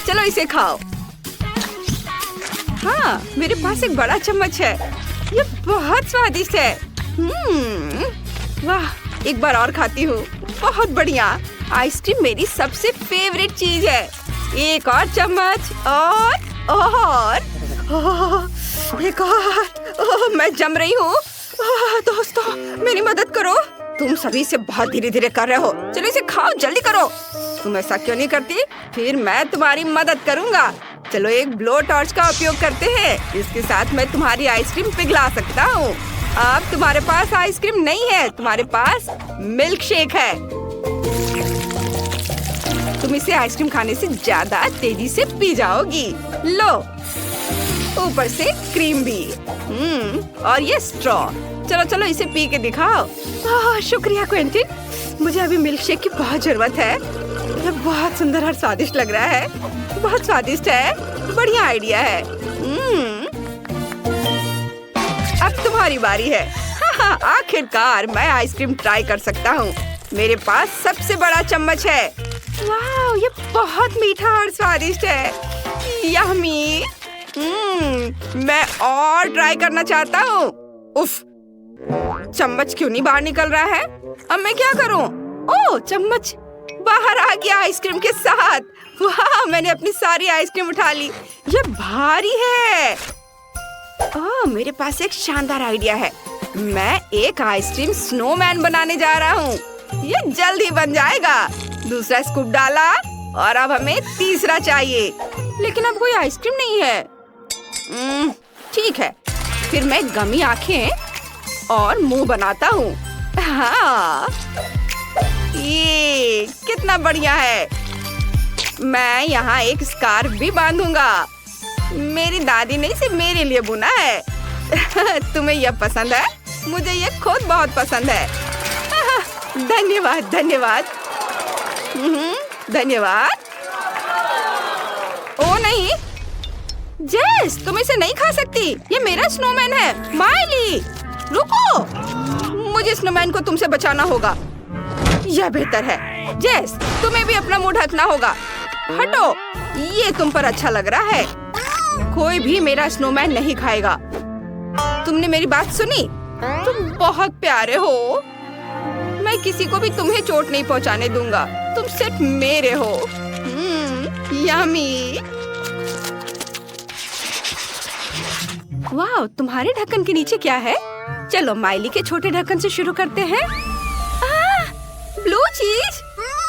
चलो इसे खाओ। हाँ, मेरे पास एक बड़ा चम्मच है। ये बहुत स्वादिष्ट है। वाह, एक बार और खाती हूँ। बहुत बढ़िया। आइसक्रीम मेरी सबसे फेवरेट चीज है। एक और चम्मच। और एक और। मैं जम रही हूँ। दोस्तों, मेरी मदद करो। तुम सभी से बहुत धीरे धीरे कर रहे हो। चलो इसे खाओ, जल्दी करो। तुम ऐसा क्यों नहीं करती? फिर मैं तुम्हारी मदद करूँगा। चलो एक ब्लो टॉर्च का उपयोग करते हैं। इसके साथ मैं तुम्हारी आइसक्रीम पिघला सकता हूँ। अब तुम्हारे पास आइसक्रीम नहीं है, तुम्हारे पास मिल्क शेक है। तुम इसे आइसक्रीम खाने से ज्यादा तेजी से पी जाओगी। लो, ऊपर से क्रीम भी। और ये स्ट्रॉ। चलो चलो इसे पी के दिखाओ। शुक्रिया क्वेंटिन, मुझे अभी मिल्क शेक की बहुत जरूरत है। ये बहुत सुंदर और स्वादिष्ट लग रहा है। बहुत स्वादिष्ट है। बढ़िया आइडिया है। अब तुम्हारी बारी है। आखिरकार मैं आइसक्रीम ट्राई कर सकता हूँ। मेरे पास सबसे बड़ा चम्मच है। वाह, ये बहुत मीठा और स्वादिष्ट है। यम्मी। मैं और ट्राई करना चाहता हूँ। उफ, चम्मच क्यों नहीं बाहर निकल रहा है? अब मैं क्या करूँ? ओह, चम्मच बाहर आ गया आइसक्रीम के साथ। वाह, मैंने अपनी सारी आइसक्रीम उठा ली। ये भारी है। ओह, मेरे पास एक शानदार आइडिया है। मैं एक आइसक्रीम स्नोमैन बनाने जा रहा हूँ। ये जल्द ही बन जाएगा। दूसरा स्कूप डाला और अब हमें तीसरा चाहिए। लेकिन अब कोई आइसक्रीम नहीं है। ठीक है, फिर मैं गमी आंखें और मुंह बनाता हूँ। हाँ, ये कितना बढ़िया है। मैं यहाँ एक स्कार्फ भी बांधूंगा। मेरी दादी ने इसे मेरे लिए बुना है। तुम्हें यह पसंद है? मुझे यह खुद बहुत पसंद है। धन्यवाद धन्यवाद। धन्यवाद। ओ नहीं जेस, तुम इसे नहीं खा सकती। ये मेरा स्नोमैन है। माइली रुको, मुझे स्नोमैन को तुमसे बचाना होगा। यह बेहतर है। जेस, तुम्हें भी अपना मुंह ढकना होगा। हटो, ये तुम पर अच्छा लग रहा है। कोई भी मेरा स्नोमैन नहीं खाएगा। तुमने मेरी बात सुनी? तुम बहुत प्यारे हो। मैं किसी को भी तुम्हें चोट नहीं पहुंचाने दूंगा। तुम सिर्फ मेरे हो। यम्मी। वाह, तुम्हारे ढक्कन के नीचे क्या है? चलो माइली के छोटे ढक्कन से शुरू करते हैं। ब्लू चीज।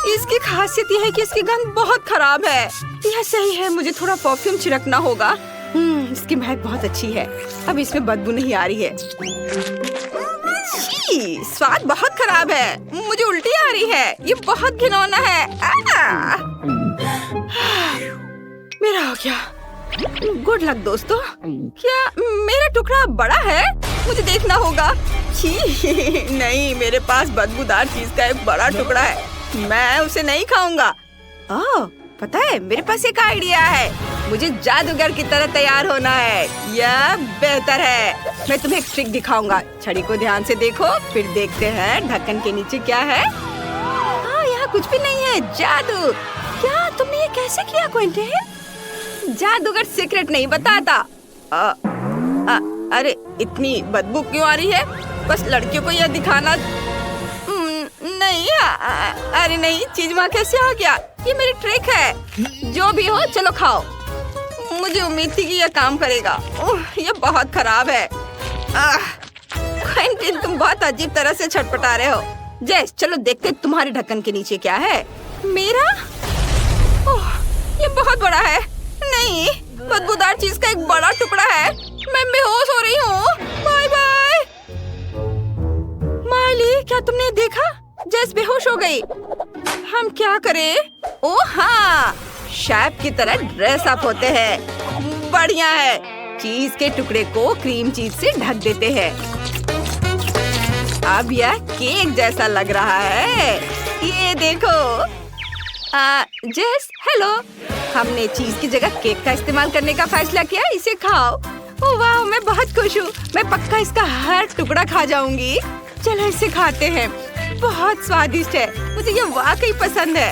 इसकी खासियत यह है कि इसकी गंध बहुत खराब है। यह सही है, मुझे थोड़ा परफ्यूम छिड़कना होगा। इसकी महक बहुत अच्छी है। अब इसमें बदबू नहीं आ रही है। छी, स्वाद बहुत खराब है। मुझे उल्टी आ रही है। ये बहुत घिनौना है। मेरा हो गया। गुड लक दोस्तों। क्या मेरा टुकड़ा बड़ा है? मुझे देखना होगा। छी, नहीं, मेरे पास बदबूदार चीज का एक बड़ा टुकड़ा है। मैं उसे नहीं खाऊंगा। ओह, पता है, मेरे पास एक आइडिया है। मुझे जादूगर की तरह तैयार होना है। यह बेहतर है। मैं तुम्हें एक ट्रिक दिखाऊंगा। छड़ी को ध्यान से देखो, फिर देखते हैं ढक्कन के नीचे क्या है। यहाँ कुछ भी नहीं है। जादू। क्या तुमने ये कैसे किया क्विंटन? जादूगर सीक्रेट नहीं बताता। अरे इतनी बदबू क्यों आ रही है? बस लड़कियों को यह दिखाना नहीं। अरे नहीं, चीज वहाँ कैसे आ गया? ये मेरी ट्रिक है। जो भी हो, चलो खाओ। मुझे उम्मीद थी कि यह काम करेगा। यह बहुत खराब है। क्विंटन, तुम बहुत अजीब तरह से छटपटा रहे हो। जेस, चलो देखते तुम्हारे ढक्कन के नीचे क्या है। मेरा? ओह, ये बहुत बड़ा है। नहीं, बदबूदार चीज का एक बड़ा टुकड़ा है। मैं बेहोश हो रही हूँ। Bye bye. माइली, क्या तुमने देखा? जेस बेहोश हो गई। हम क्या करें? ओह हाँ, शेफ की तरह ड्रेस अप होते हैं। बढ़िया है। चीज के टुकड़े को क्रीम चीज से ढक देते हैं। अब यह केक जैसा लग रहा है। ये देखो। जेस, हेलो। हमने चीज की जगह केक का इस्तेमाल करने का फैसला किया। इसे खाओ। ओह वाह, मैं बहुत खुश हूँ। मैं पक्का इसका हर टुकड़ा खा जाऊंगी। चलो इसे खाते हैं। बहुत स्वादिष्ट है। मुझे ये वाकई पसंद है।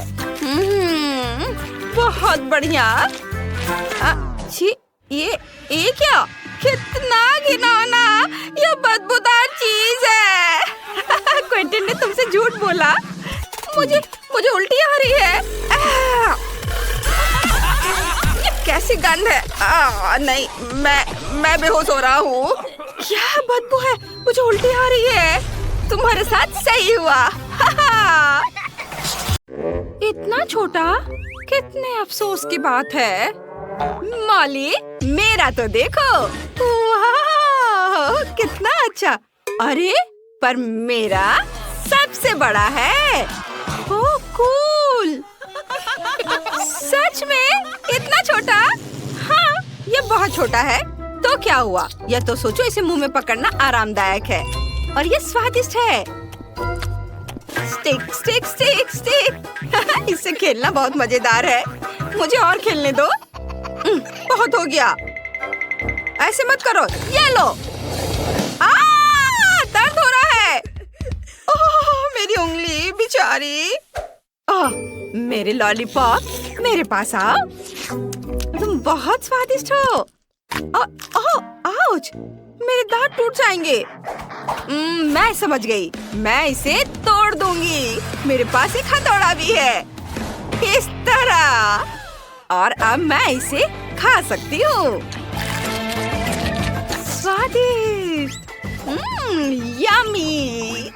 बहुत बढ़िया। ये क्या? कितना घिनौना। ये बदबूदार चीज है। क्विंटन ने तुमसे झूठ बोला। मुझे उल्टी आ रही है। ये कैसी गंध है? नहीं, मैं बेहोश हो रहा हूँ। क्या बदबू है? मुझे उल्टी आ रही है। तुम्हारे साथ सही हुआ। इतना छोटा, कितने अफसोस की बात है। मॉली, मेरा तो देखो। वाह, कितना अच्छा। अरे पर मेरा सबसे बड़ा है। ओह कूल। सच में? इतना छोटा? हाँ, ये बहुत छोटा है। तो क्या हुआ? यह तो सोचो, इसे मुंह में पकड़ना आरामदायक है और ये स्वादिष्ट है। Stick stick stick stick. इससे खेलना बहुत मजेदार है। मुझे और खेलने दो। बहुत हो गया। ऐसे मत करो। ये लो। दर्द हो रहा है। ओह, मेरी उंगली बेचारी। मेरे लॉलीपॉप, मेरे पास आओ। तुम बहुत स्वादिष्ट हो। आउच, मेरे दांत टूट जाएंगे। मैं समझ गई। मैं इसे तोड़ दूंगी। मेरे पास एक हथौड़ा भी है। इस तरह। और अब मैं इसे खा सकती हूँ। स्वादिष्ट। यम्मी।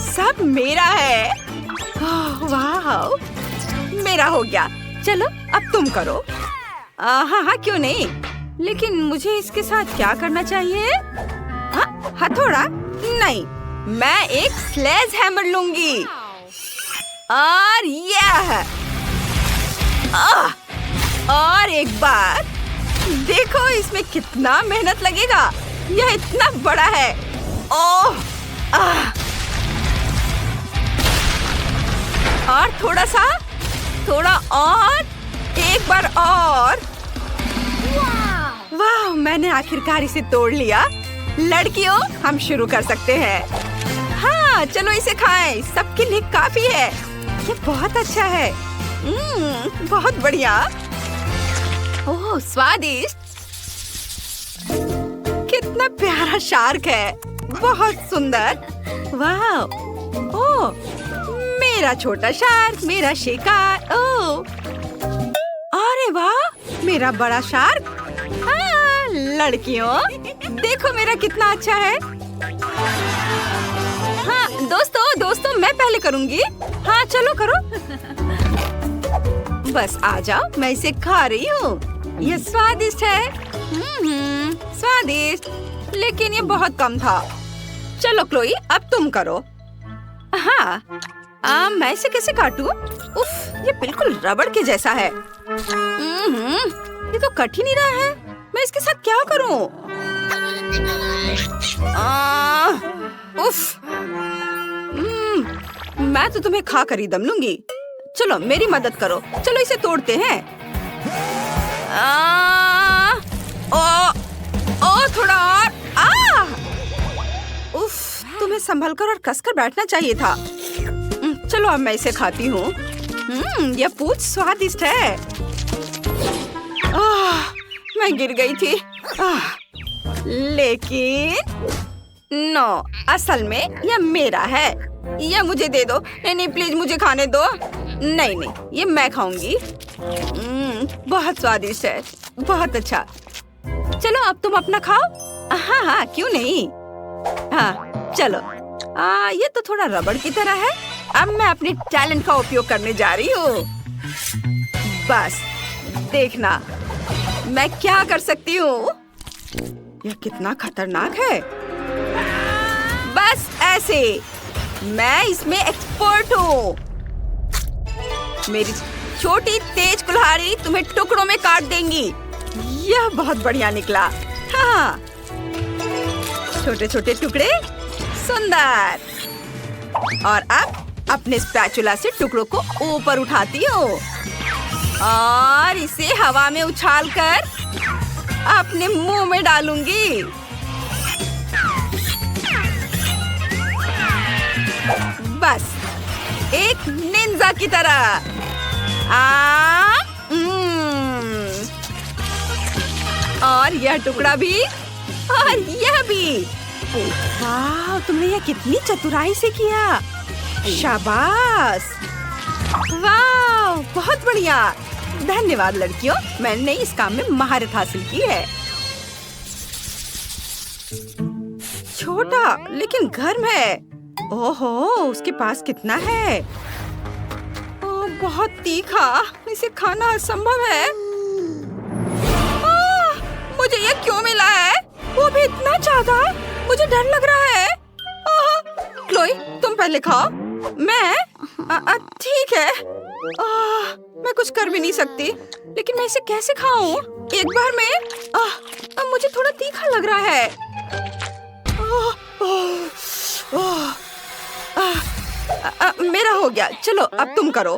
सब मेरा है। वाह, मेरा हो गया। चलो अब तुम करो। हाँ हाँ, क्यों नहीं, लेकिन मुझे इसके साथ क्या करना चाहिए? हाँ, हथौड़ा नहीं, मैं एक स्लेज हैमर लूंगी। और यह और एक बार देखो इसमें कितना मेहनत लगेगा, यह इतना बड़ा है। ओह और थोड़ा और, एक बार और। वाह, मैंने आखिरकार इसे तोड़ लिया। लड़कियों, हम शुरू कर सकते हैं। हाँ, चलो इसे खाएं, सबके लिए काफी है। ये बहुत अच्छा है। बहुत बढ़िया। ओह, स्वादिष्ट। कितना प्यारा शार्क है, बहुत सुंदर। वाह, ओह, मेरा छोटा शार्क, मेरा शिकार। ओह, अरे वाह, मेरा बड़ा शार्क। हाँ, लड़कियों, देखो मेरा कितना अच्छा है। हाँ, दोस्तों, मैं पहले करूंगी। हाँ, चलो करो। बस आ जाओ, मैं इसे खा रही हूँ। ये स्वादिष्ट है। स्वादिष्ट, लेकिन ये बहुत कम था। चलो क्लोई, अब तुम करो। हाँ, मैं इसे कैसे काटूं? उफ, ये बिल्कुल रबड़ के जैसा है। ये तो कट ही नहीं रहा है। मैं इसके साथ क्या करूं? उफ, मैं तो तुम्हें खा कर ही दम लूंगी। चलो मेरी मदद करो, चलो इसे तोड़ते हैं। थोड़ा और। उफ, तुम्हें संभलकर और कसकर बैठना चाहिए था। चलो अब मैं इसे खाती हूँ। यह पूंछ स्वादिष्ट है। मैं गिर गई थी। लेकिन नो, असल में यह मेरा है। यह मुझे दे दो। नहीं, प्लीज मुझे खाने दो। नहीं, ये मैं खाऊंगी। बहुत स्वादिष्ट है, बहुत अच्छा। चलो अब तुम अपना खाओ। हाँ, क्यों नहीं। हाँ, चलो। ये तो थोड़ा रबड़ की तरह है। अब मैं अपने टैलेंट का उपयोग करने जा रही हूँ। बस देखना मैं क्या कर सकती हूँ। यह कितना खतरनाक है। बस ऐसे, मैं इसमें एक्सपर्ट हूँ। मेरी छोटी तेज कुल्हाड़ी तुम्हें टुकड़ों में काट देंगी। यह बहुत बढ़िया निकला। हाँ, छोटे छोटे टुकड़े, सुंदर। और अब अपने स्पैचुला से टुकड़ों को ऊपर उठाती हूँ और इसे हवा में उछालकर अपने मुंह में डालूंगी। बस एक निंजा की तरह। और यह टुकड़ा भी, और यह भी। वाह, तुमने यह कितनी चतुराई से किया। शाबाश। वाह, बहुत बढ़िया। धन्यवाद लड़कियों, मैंने इस काम में महारत हासिल की है। छोटा लेकिन गर्म है। ओहो, उसके पास कितना है। ओह, बहुत तीखा, इसे खाना असंभव है। मुझे ये क्यों मिला है? वो भी इतना ज्यादा, मुझे डर लग रहा है। क्लोई, तुम पहले खाओ। मैं ठीक है। मैं कुछ कर भी नहीं सकती, लेकिन मैं इसे कैसे खाऊं? एक बार में मुझे थोड़ा तीखा लग रहा है। मेरा हो गया। चलो अब तुम करो।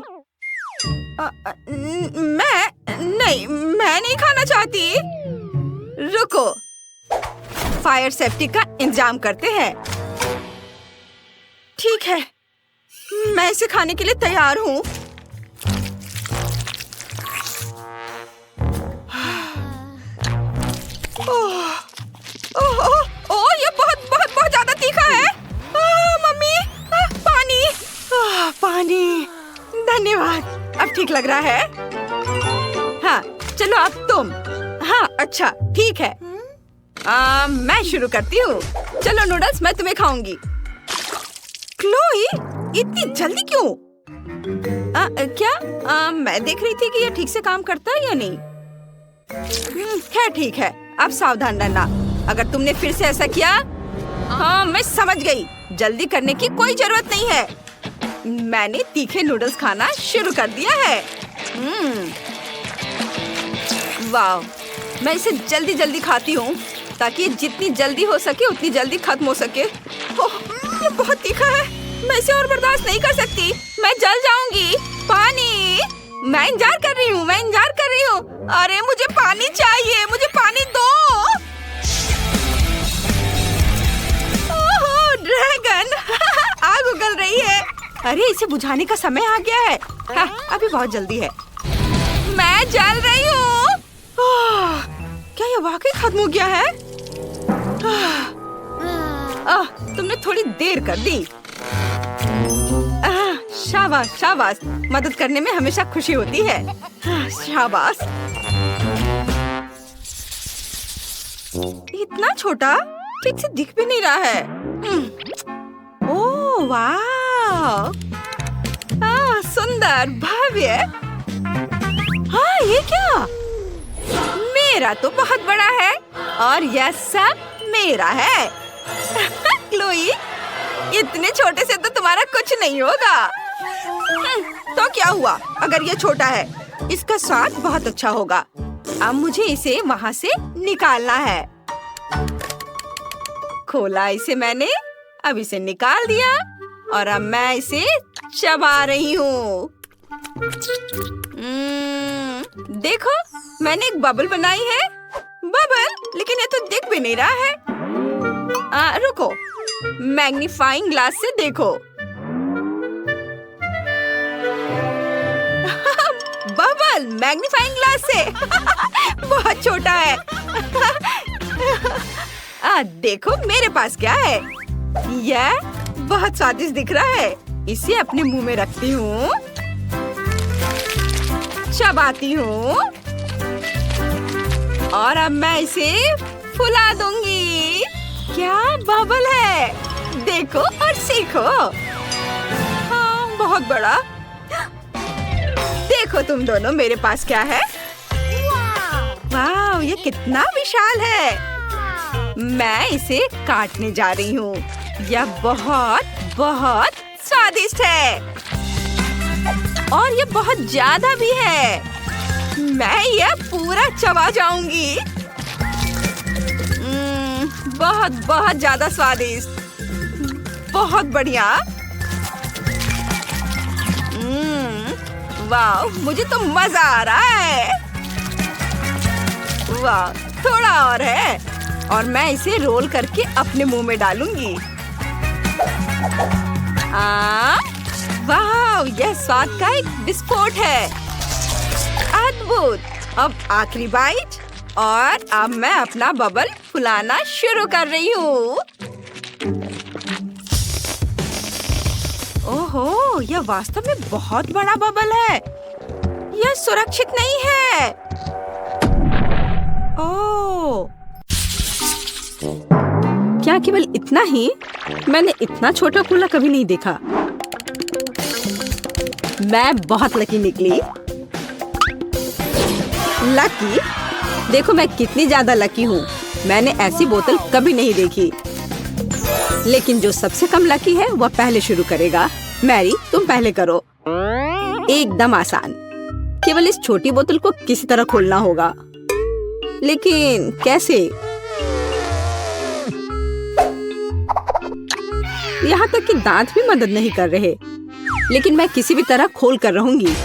मैं नहीं खाना चाहती। रुको, फायर सेफ्टी का इंतजाम करते हैं। ठीक है, मैं इसे खाने के लिए तैयार हूँ। ये बहुत ज्यादा तीखा है। मम्मी, पानी। पानी, धन्यवाद, अब ठीक लग रहा है। हाँ, चलो अब तुम। हाँ, अच्छा, ठीक है। मैं शुरू करती हूँ। चलो नूडल्स, मैं तुम्हें खाऊंगी। क्लोई, इतनी जल्दी क्यों? क्या मैं देख रही थी कि ये ठीक से काम करता है या नहीं। खैर ठीक है, अब सावधान रहना। अगर तुमने फिर से ऐसा किया। हाँ, मैं समझ गई। जल्दी करने की कोई जरूरत नहीं है। मैंने तीखे नूडल्स खाना शुरू कर दिया है। वाह, मैं इसे जल्दी जल्दी खाती हूँ ताकि ये जितनी जल्दी हो सके उतनी जल्दी खत्म हो सके। ओह, ये बहुत तीखा है। मैं इसे और बर्दाश्त नहीं कर सकती। मैं जल जाऊंगी। पानी। मैं इंतजार कर रही हूँ, मैं इंतजार कर रही हूँ। अरे मुझे पानी चाहिए, मुझे पानी दो। ओह, ड्रैगन। आग उगल रही है। अरे इसे बुझाने का समय आ गया है। हाँ, अभी बहुत जल्दी है। मैं जल रही हूँ। क्या ये वाकई खत्म हो गया है? तुमने थोड़ी देर कर दी। शाबाश शाबाश, मदद करने में हमेशा खुशी होती है। शाबाश। इतना छोटा, ठीक से दिख भी नहीं रहा है। ओह वाह, सुंदर, भव्य। हाँ, ये क्या? मेरा तो बहुत बड़ा है और यह सब मेरा है। क्लोई, इतने छोटे से तो तुम्हारा कुछ नहीं होगा। तो क्या हुआ अगर ये छोटा है? इसका स्वाद बहुत अच्छा होगा। अब मुझे इसे वहाँ से निकालना है। खोला इसे मैंने, अब इसे निकाल दिया और अब मैं इसे चबा रही हूँ। देखो, मैंने एक बबल बनाई है। बबल, लेकिन ये तो दिख भी नहीं रहा है। रुको, मैग्नीफाइंग ग्लास से देखो। बबल मैग्नीफाइंग ग्लास से। बहुत छोटा है। देखो मेरे पास क्या है। यह बहुत स्वादिष्ट दिख रहा है। इसे अपने मुंह में रखती हूँ, चबाती हूँ और अब मैं इसे फुला दूंगी। क्या बबल है? देखो और सीखो। हाँ, बहुत बड़ा। देखो तुम दोनों, मेरे पास क्या है। वाह, ये कितना विशाल है। मैं इसे काटने जा रही हूँ। यह बहुत बहुत स्वादिष्ट है और ये बहुत ज्यादा भी है। मैं यह पूरा चबा जाऊंगी। बहुत बहुत ज्यादा स्वादिष्ट, बहुत बढ़िया। वाह, मुझे तो मजा आ रहा है। वाह, थोड़ा और है और मैं इसे रोल करके अपने मुंह में डालूंगी। वाह, यह स्वाद का एक बिस्कुट है। अद्भुत। अब आखिरी बाइट और अब मैं अपना बबल फुलाना शुरू कर रही हूँ। ओहो, यह वास्तव में बहुत बड़ा बबल है। यह सुरक्षित नहीं है। ओह, क्या केवल इतना ही? मैंने इतना छोटा कूला कभी नहीं देखा। मैं बहुत लकी निकली। लकी? देखो मैं कितनी ज्यादा लकी हूँ। मैंने ऐसी बोतल कभी नहीं देखी। लेकिन जो सबसे कम लकी है वह पहले शुरू करेगा। मैरी, तुम पहले करो। एकदम आसान। केवल इस छोटी बोतल को किसी तरह खोलना होगा। लेकिन कैसे? यहाँ तक कि दांत भी मदद नहीं कर रहे। लेकिन मैं किसी भी तरह खोल कर रहूंगी।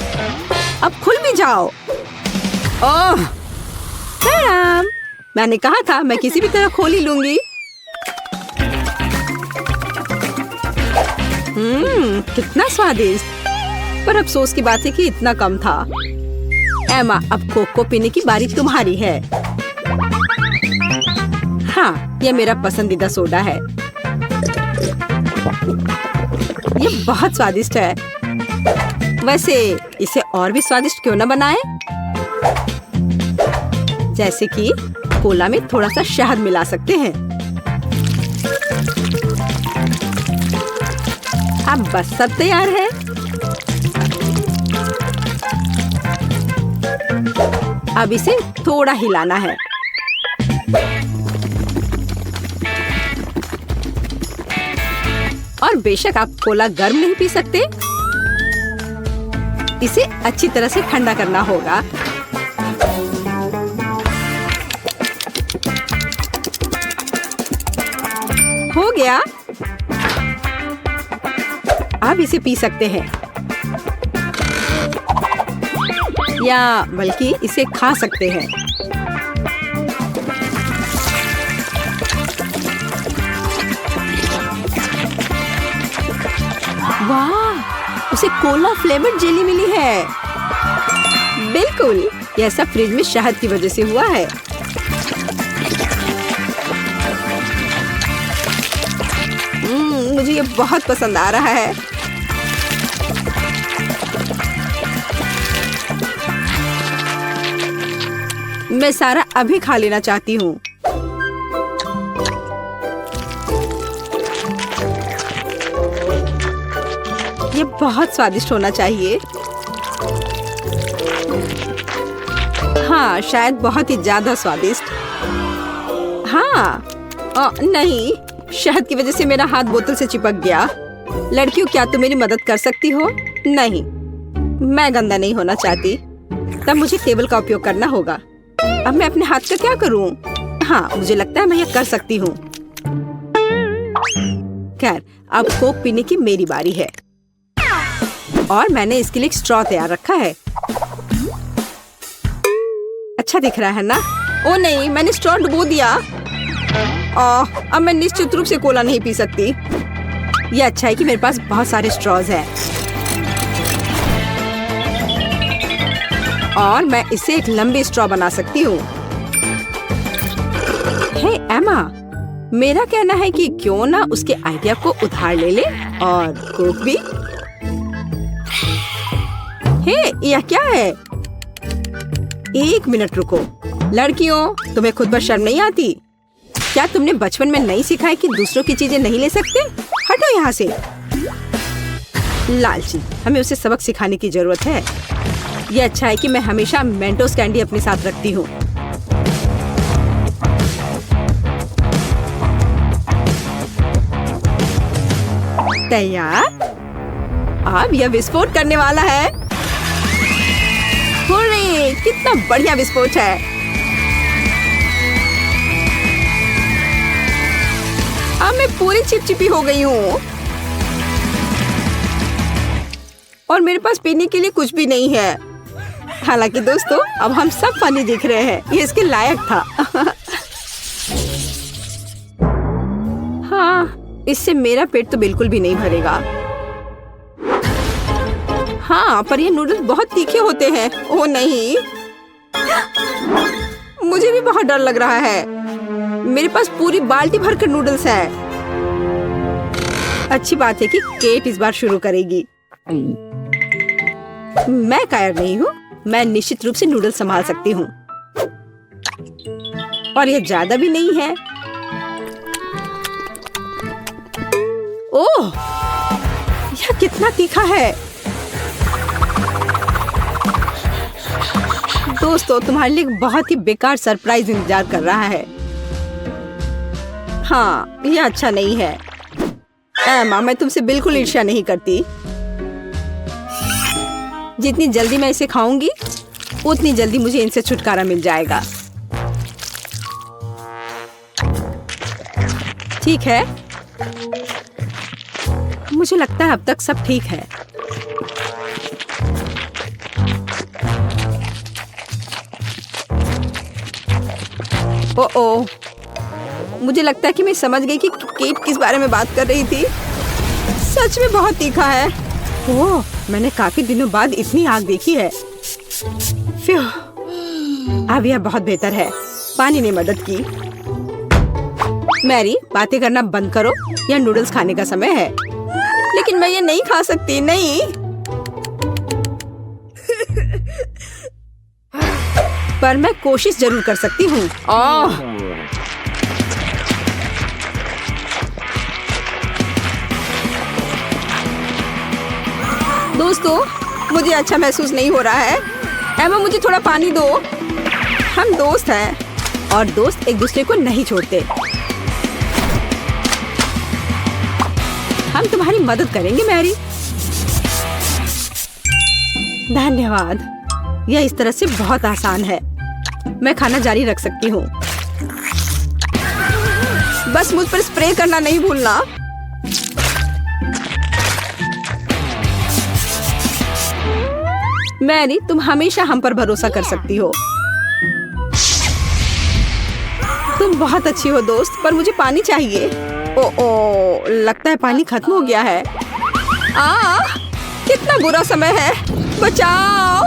अब खुल भी जाओ। ओह, मैडम, मैंने कहा था मैं किसी भी तरह खोल ही लूंगी। कितना स्वादिष्ट। पर अफसोस की बात है कि इतना कम था। एमा, अब कोक को पीने की बारी तुम्हारी है। हाँ, यह मेरा पसंदीदा सोडा है। ये बहुत स्वादिष्ट है। वैसे इसे और भी स्वादिष्ट क्यों न बनाएं? जैसे कि कोला में थोड़ा सा शहद मिला सकते हैं। अब बस सब तैयार है। अब इसे थोड़ा हिलाना है। और बेशक आप कोला गर्म नहीं पी सकते, इसे अच्छी तरह से ठंडा करना होगा। हो गया। आप इसे पी सकते हैं या बल्कि इसे खा सकते हैं। वाह, उसे कोला फ्लेवर्ड जेली मिली है। बिल्कुल, यह सब फ्रिज में शहद की वजह से हुआ है। मुझे ये बहुत पसंद आ रहा है। मैं सारा अभी खा लेना चाहती हूँ। ये बहुत स्वादिष्ट होना चाहिए। हाँ, शायद बहुत ही ज्यादा स्वादिष्ट। हाँ, नहीं, शहद की वजह से मेरा हाथ बोतल से चिपक गया। लड़कियों, क्या तुम मेरी मदद कर सकती हो? नहीं, मैं गंदा नहीं होना चाहती। तब मुझे टेबल का उपयोग करना होगा। अब मैं अपने हाथ का क्या करूं? हाँ, मुझे लगता है मैं ये कर सकती हूँ। खैर, अब कोक पीने की मेरी बारी है और मैंने इसके लिए एक स्ट्रॉ तैयार रखा है। अच्छा दिख रहा है ना? ओ नहीं, मैंने स्ट्रॉ डुबो दिया। अब मैं निश्चित रूप से कोला नहीं पी सकती। ये अच्छा है कि मेरे पास बहुत सारे स्ट्रॉज हैं और मैं इससे एक लंबी स्ट्रॉ बना सकती हूँ। हे एमा, मेरा कहना है कि क्यों ना उसके आइडिया को उधार ले ले और कोक भी। हे, यह क्या है? एक मिनट रुको। लड़कियों, तुम्हें खुद पर शर्म नहीं आती? क्या तुमने बचपन में नहीं सीखा है कि दूसरों की चीजें नहीं ले सकते? हटो यहाँ से। लालची, हमें उसे सबक सिखाने की जरूरत है। ये अच्छा है कि मैं हमेशा मेंटोस कैंडी अपने साथ रखती हूँ। तैयार? अब यह विस्फोट करने वाला है। हुर्रे, कितना बढ़िया विस्फोट है। अब मैं पूरी चिपचिपी हो गई हूँ और मेरे पास पीने के लिए कुछ भी नहीं है। हालांकि दोस्तों, अब हम सब फनी दिख रहे हैं। ये इसके लायक था। हाँ, इससे मेरा पेट तो बिल्कुल भी नहीं भरेगा। हाँ, पर ये नूडल्स बहुत तीखे होते हैं। ओह नहीं, मुझे भी बहुत डर लग रहा है। मेरे पास पूरी बाल्टी भरकर नूडल्स है। अच्छी बात है कि केट इस बार शुरू करेगी। मैं कायर नहीं हूँ। मैं निश्चित रूप से नूडल्स संभाल सकती हूँ और यह ज्यादा भी नहीं है। ओह, यह कितना तीखा है। दोस्तों, तुम्हारे लिए बहुत ही बेकार सरप्राइज इंतजार कर रहा है। हाँ, यह अच्छा नहीं है। एमा, मैं तुमसे बिल्कुल ईर्ष्या नहीं करती। जितनी जल्दी मैं इसे खाऊंगी, उतनी जल्दी मुझे इनसे छुटकारा मिल जाएगा। ठीक है, मुझे लगता है अब तक सब ठीक है। ओह, मुझे लगता है कि मैं समझ गई कि केट किस बारे में बात कर रही थी। सच में बहुत तीखा है। ओह, मैंने काफी दिनों बाद इतनी आग देखी है। अब यह बहुत बेहतर है। पानी ने मदद की। मैरी, बातें करना बंद करो। यह नूडल्स खाने का समय है। लेकिन मैं ये नहीं खा सकती। नहीं। पर मैं कोशिश जरूर कर सकती हूँ। दोस्तों, मुझे अच्छा महसूस नहीं हो रहा है। एमा, मुझे थोड़ा पानी दो। हम दोस्त हैं और दोस्त एक दूसरे को नहीं छोड़ते। हम तुम्हारी मदद करेंगे मैरी। धन्यवाद। यह इस तरह से बहुत आसान है। मैं खाना जारी रख सकती हूँ। बस मुझ पर स्प्रे करना नहीं भूलना। मैरी, तुम हमेशा हम पर भरोसा कर सकती हो। तुम बहुत अच्छी हो दोस्त, पर मुझे पानी चाहिए। ओ, लगता है पानी खत्म हो गया है। कितना बुरा समय है। बचाओ।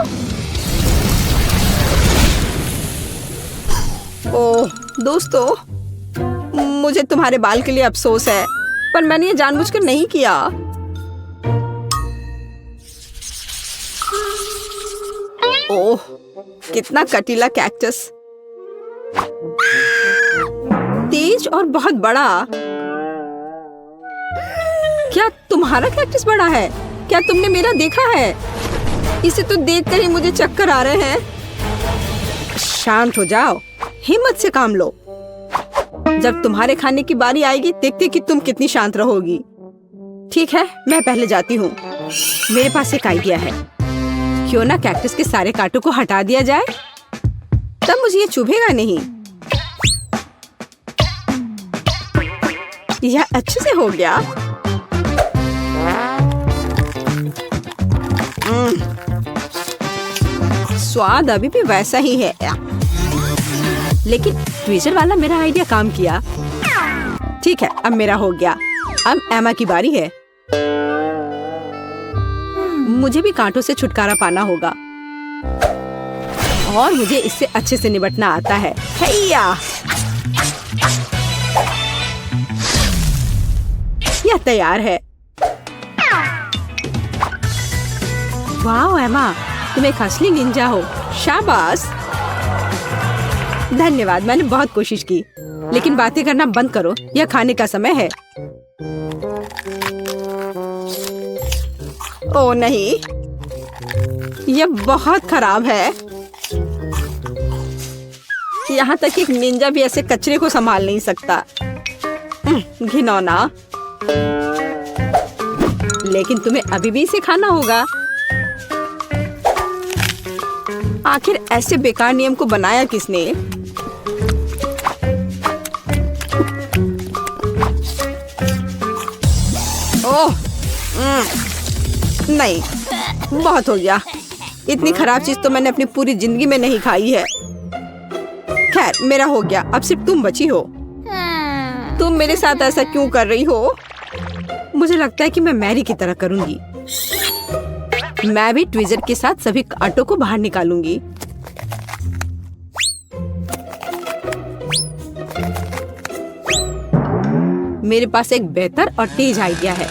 ओह दोस्तों, मुझे तुम्हारे बाल के लिए अफसोस है, पर मैंने ये जानबूझकर नहीं किया। ओह, कितना कटीला कैक्टस। तेज और बहुत बड़ा। क्या तुम्हारा कैक्टस बड़ा है? क्या तुमने मेरा देखा है? इसे तो देखकर ही मुझे चक्कर आ रहे हैं। शांत हो जाओ, हिम्मत से काम लो। जब तुम्हारे खाने की बारी आएगी, देखते कि तुम कितनी शांत रहोगी। ठीक है, मैं पहले जाती हूँ। मेरे पास एक आइडिया है। क्यों ना कैक्टस के सारे कांटों को हटा दिया जाए, तब मुझे ये चुभेगा नहीं। यह अच्छे से हो गया। स्वाद अभी भी वैसा ही है, लेकिन ट्विजर वाला मेरा आइडिया काम किया। ठीक है, अब मेरा हो गया। अब एमा की बारी है। मुझे भी कांटों से छुटकारा पाना होगा और मुझे इससे अच्छे से निपटना आता है। हैया! यह तैयार है। वाह एमा, तुम एक असली निंजा हो। शाबाश। धन्यवाद, मैंने बहुत कोशिश की। लेकिन बातें करना बंद करो, यह खाने का समय है। ओ नहीं, यह बहुत खराब है। यहाँ तक एक निंजा भी ऐसे कचरे को संभाल नहीं सकता। घिनौना। लेकिन तुम्हें अभी भी इसे खाना होगा। आखिर ऐसे बेकार नियम को बनाया किसने? ओह, नहीं, बहुत हो गया। इतनी खराब चीज तो मैंने अपनी पूरी जिंदगी में नहीं खाई है। खैर, मेरा हो गया। अब सिर्फ तुम बची हो। तुम मेरे साथ ऐसा क्यों कर रही हो? मुझे लगता है कि मैं मैरी की तरह करूंगी। मैं भी ट्विजर के साथ सभी कांटों को बाहर निकालूंगी। मेरे पास एक बेहतर और तेज आइडिया है।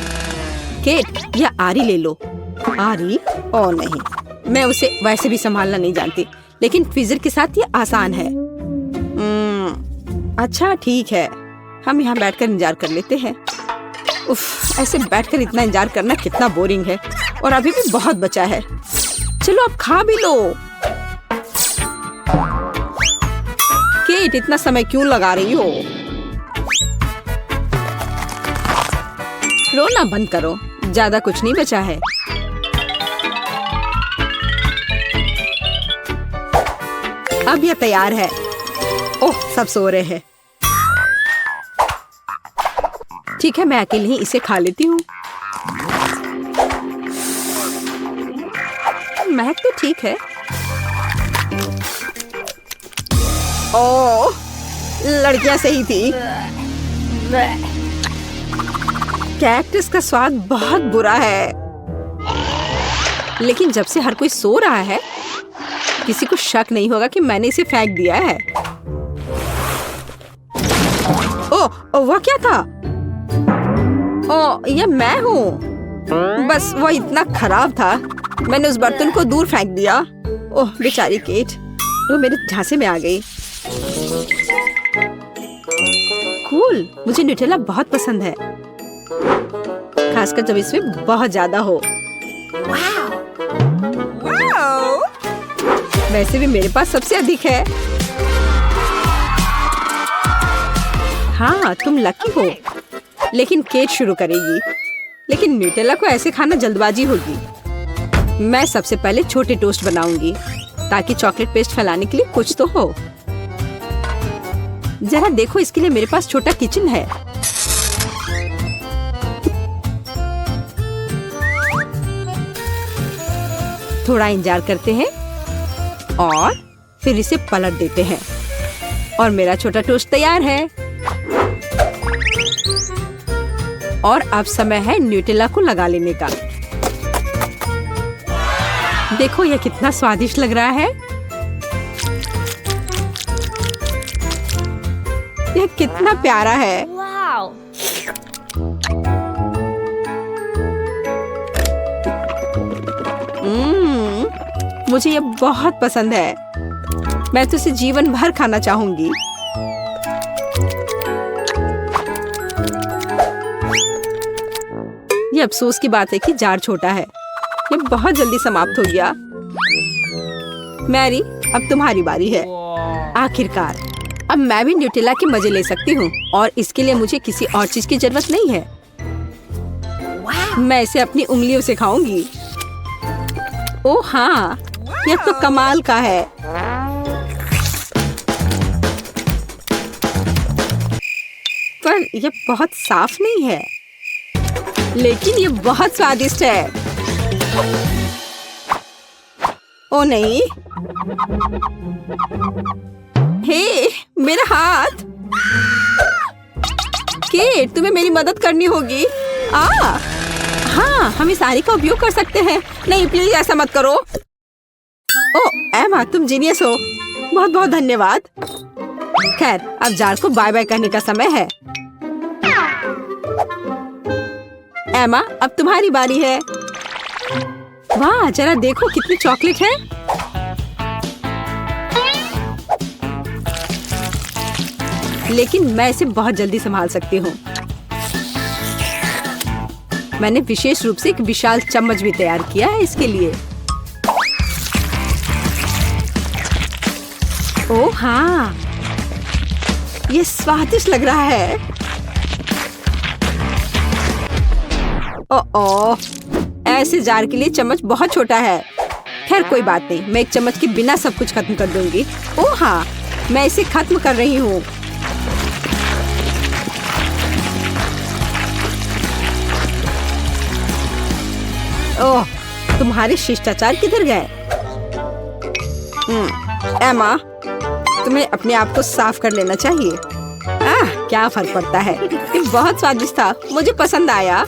केट, यह आरी ले लो। आरी? ओ नहीं, मैं उसे वैसे भी संभालना नहीं जानती, लेकिन ट्विजर के साथ ये आसान है। अच्छा ठीक है, हम यहाँ बैठकर इंतजार कर लेते हैं। उफ, ऐसे बैठकर इतना इंतजार करना कितना बोरिंग है। और अभी भी बहुत बचा है। चलो अब खा भी लो। केट, इतना समय क्यों लगा रही हो? रोना बंद करो, ज्यादा कुछ नहीं बचा है। अब यह तैयार है। ओह, सब सो रहे हैं। ठीक है, मैं अकेले ही इसे खा लेती हूँ। महक तो ठीक है। ओह, लड़कियां सही थी। कैक्टस का स्वाद बहुत बुरा है, लेकिन जब से हर कोई सो रहा है, किसी को शक नहीं होगा कि मैंने इसे फेंक दिया है। ओह, वह क्या था? ओह, यह मैं हूँ। बस वह इतना खराब था, मैंने उस बर्तन को दूर फेंक दिया। ओह बेचारी केट, वो मेरे झांसे में आ गई। कूल, मुझे न्यूटेला बहुत पसंद है, खासकर जब इसमें बहुत ज्यादा हो। वैसे भी मेरे पास सबसे अधिक है। हाँ, तुम लकी हो। लेकिन केट शुरू करेगी। लेकिन न्यूटेला को ऐसे खाना जल्दबाजी होगी। मैं सबसे पहले छोटे टोस्ट बनाऊंगी ताकि चॉकलेट पेस्ट फैलाने के लिए कुछ तो हो। जरा देखो, इसके लिए मेरे पास छोटा किचन है। थोड़ा इंतजार करते हैं और फिर इसे पलट देते हैं और मेरा छोटा टोस्ट तैयार है। और अब समय है न्यूटेला को लगा लेने का। देखो यह कितना स्वादिष्ट लग रहा है। यह कितना प्यारा है। मुझे यह बहुत पसंद है। मैं तो इसे जीवन भर खाना चाहूंगी। ये अफसोस की बात है कि जार छोटा है। ये बहुत जल्दी समाप्त हो गया। मैरी, अब तुम्हारी बारी है। आखिरकार अब मैं भी न्यूटेला के मजे ले सकती हूँ और इसके लिए मुझे किसी और चीज की जरूरत नहीं है। मैं इसे अपनी उंगलियों से खाऊंगी। ओह हाँ, यह तो कमाल का है। पर यह बहुत साफ नहीं है, लेकिन ये बहुत स्वादिष्ट है। ओ नहीं, हे मेरा हाथ। केट, तुम्हें मेरी मदद करनी होगी। हाँ, हम इस आरी का उपयोग कर सकते हैं। नहीं प्लीज ऐसा मत करो। ओ एमा, तुम जीनियस हो। बहुत बहुत धन्यवाद। खैर, अब जार को बाय बाय कहने का समय है। एमा, अब तुम्हारी बारी है। वाह, जरा देखो कितनी चॉकलेट है। लेकिन मैं इसे बहुत जल्दी संभाल सकती हूँ। मैंने विशेष रूप से एक विशाल चम्मच भी तैयार किया है इसके लिए। ओह हाँ, ये स्वादिष्ट लग रहा है। ओह, ऐसे जार के लिए चम्मच बहुत छोटा है। खैर कोई बात नहीं, मैं एक चम्मच के बिना सब कुछ खत्म कर दूंगी। ओह हाँ, मैं इसे खत्म कर रही हूँ। ओह, तुम्हारे शिष्टाचार किधर गए? एमा, तुम्हें अपने आप को साफ कर लेना चाहिए। क्या फर्क पड़ता है। ये बहुत स्वादिष्ट था, मुझे पसंद आया।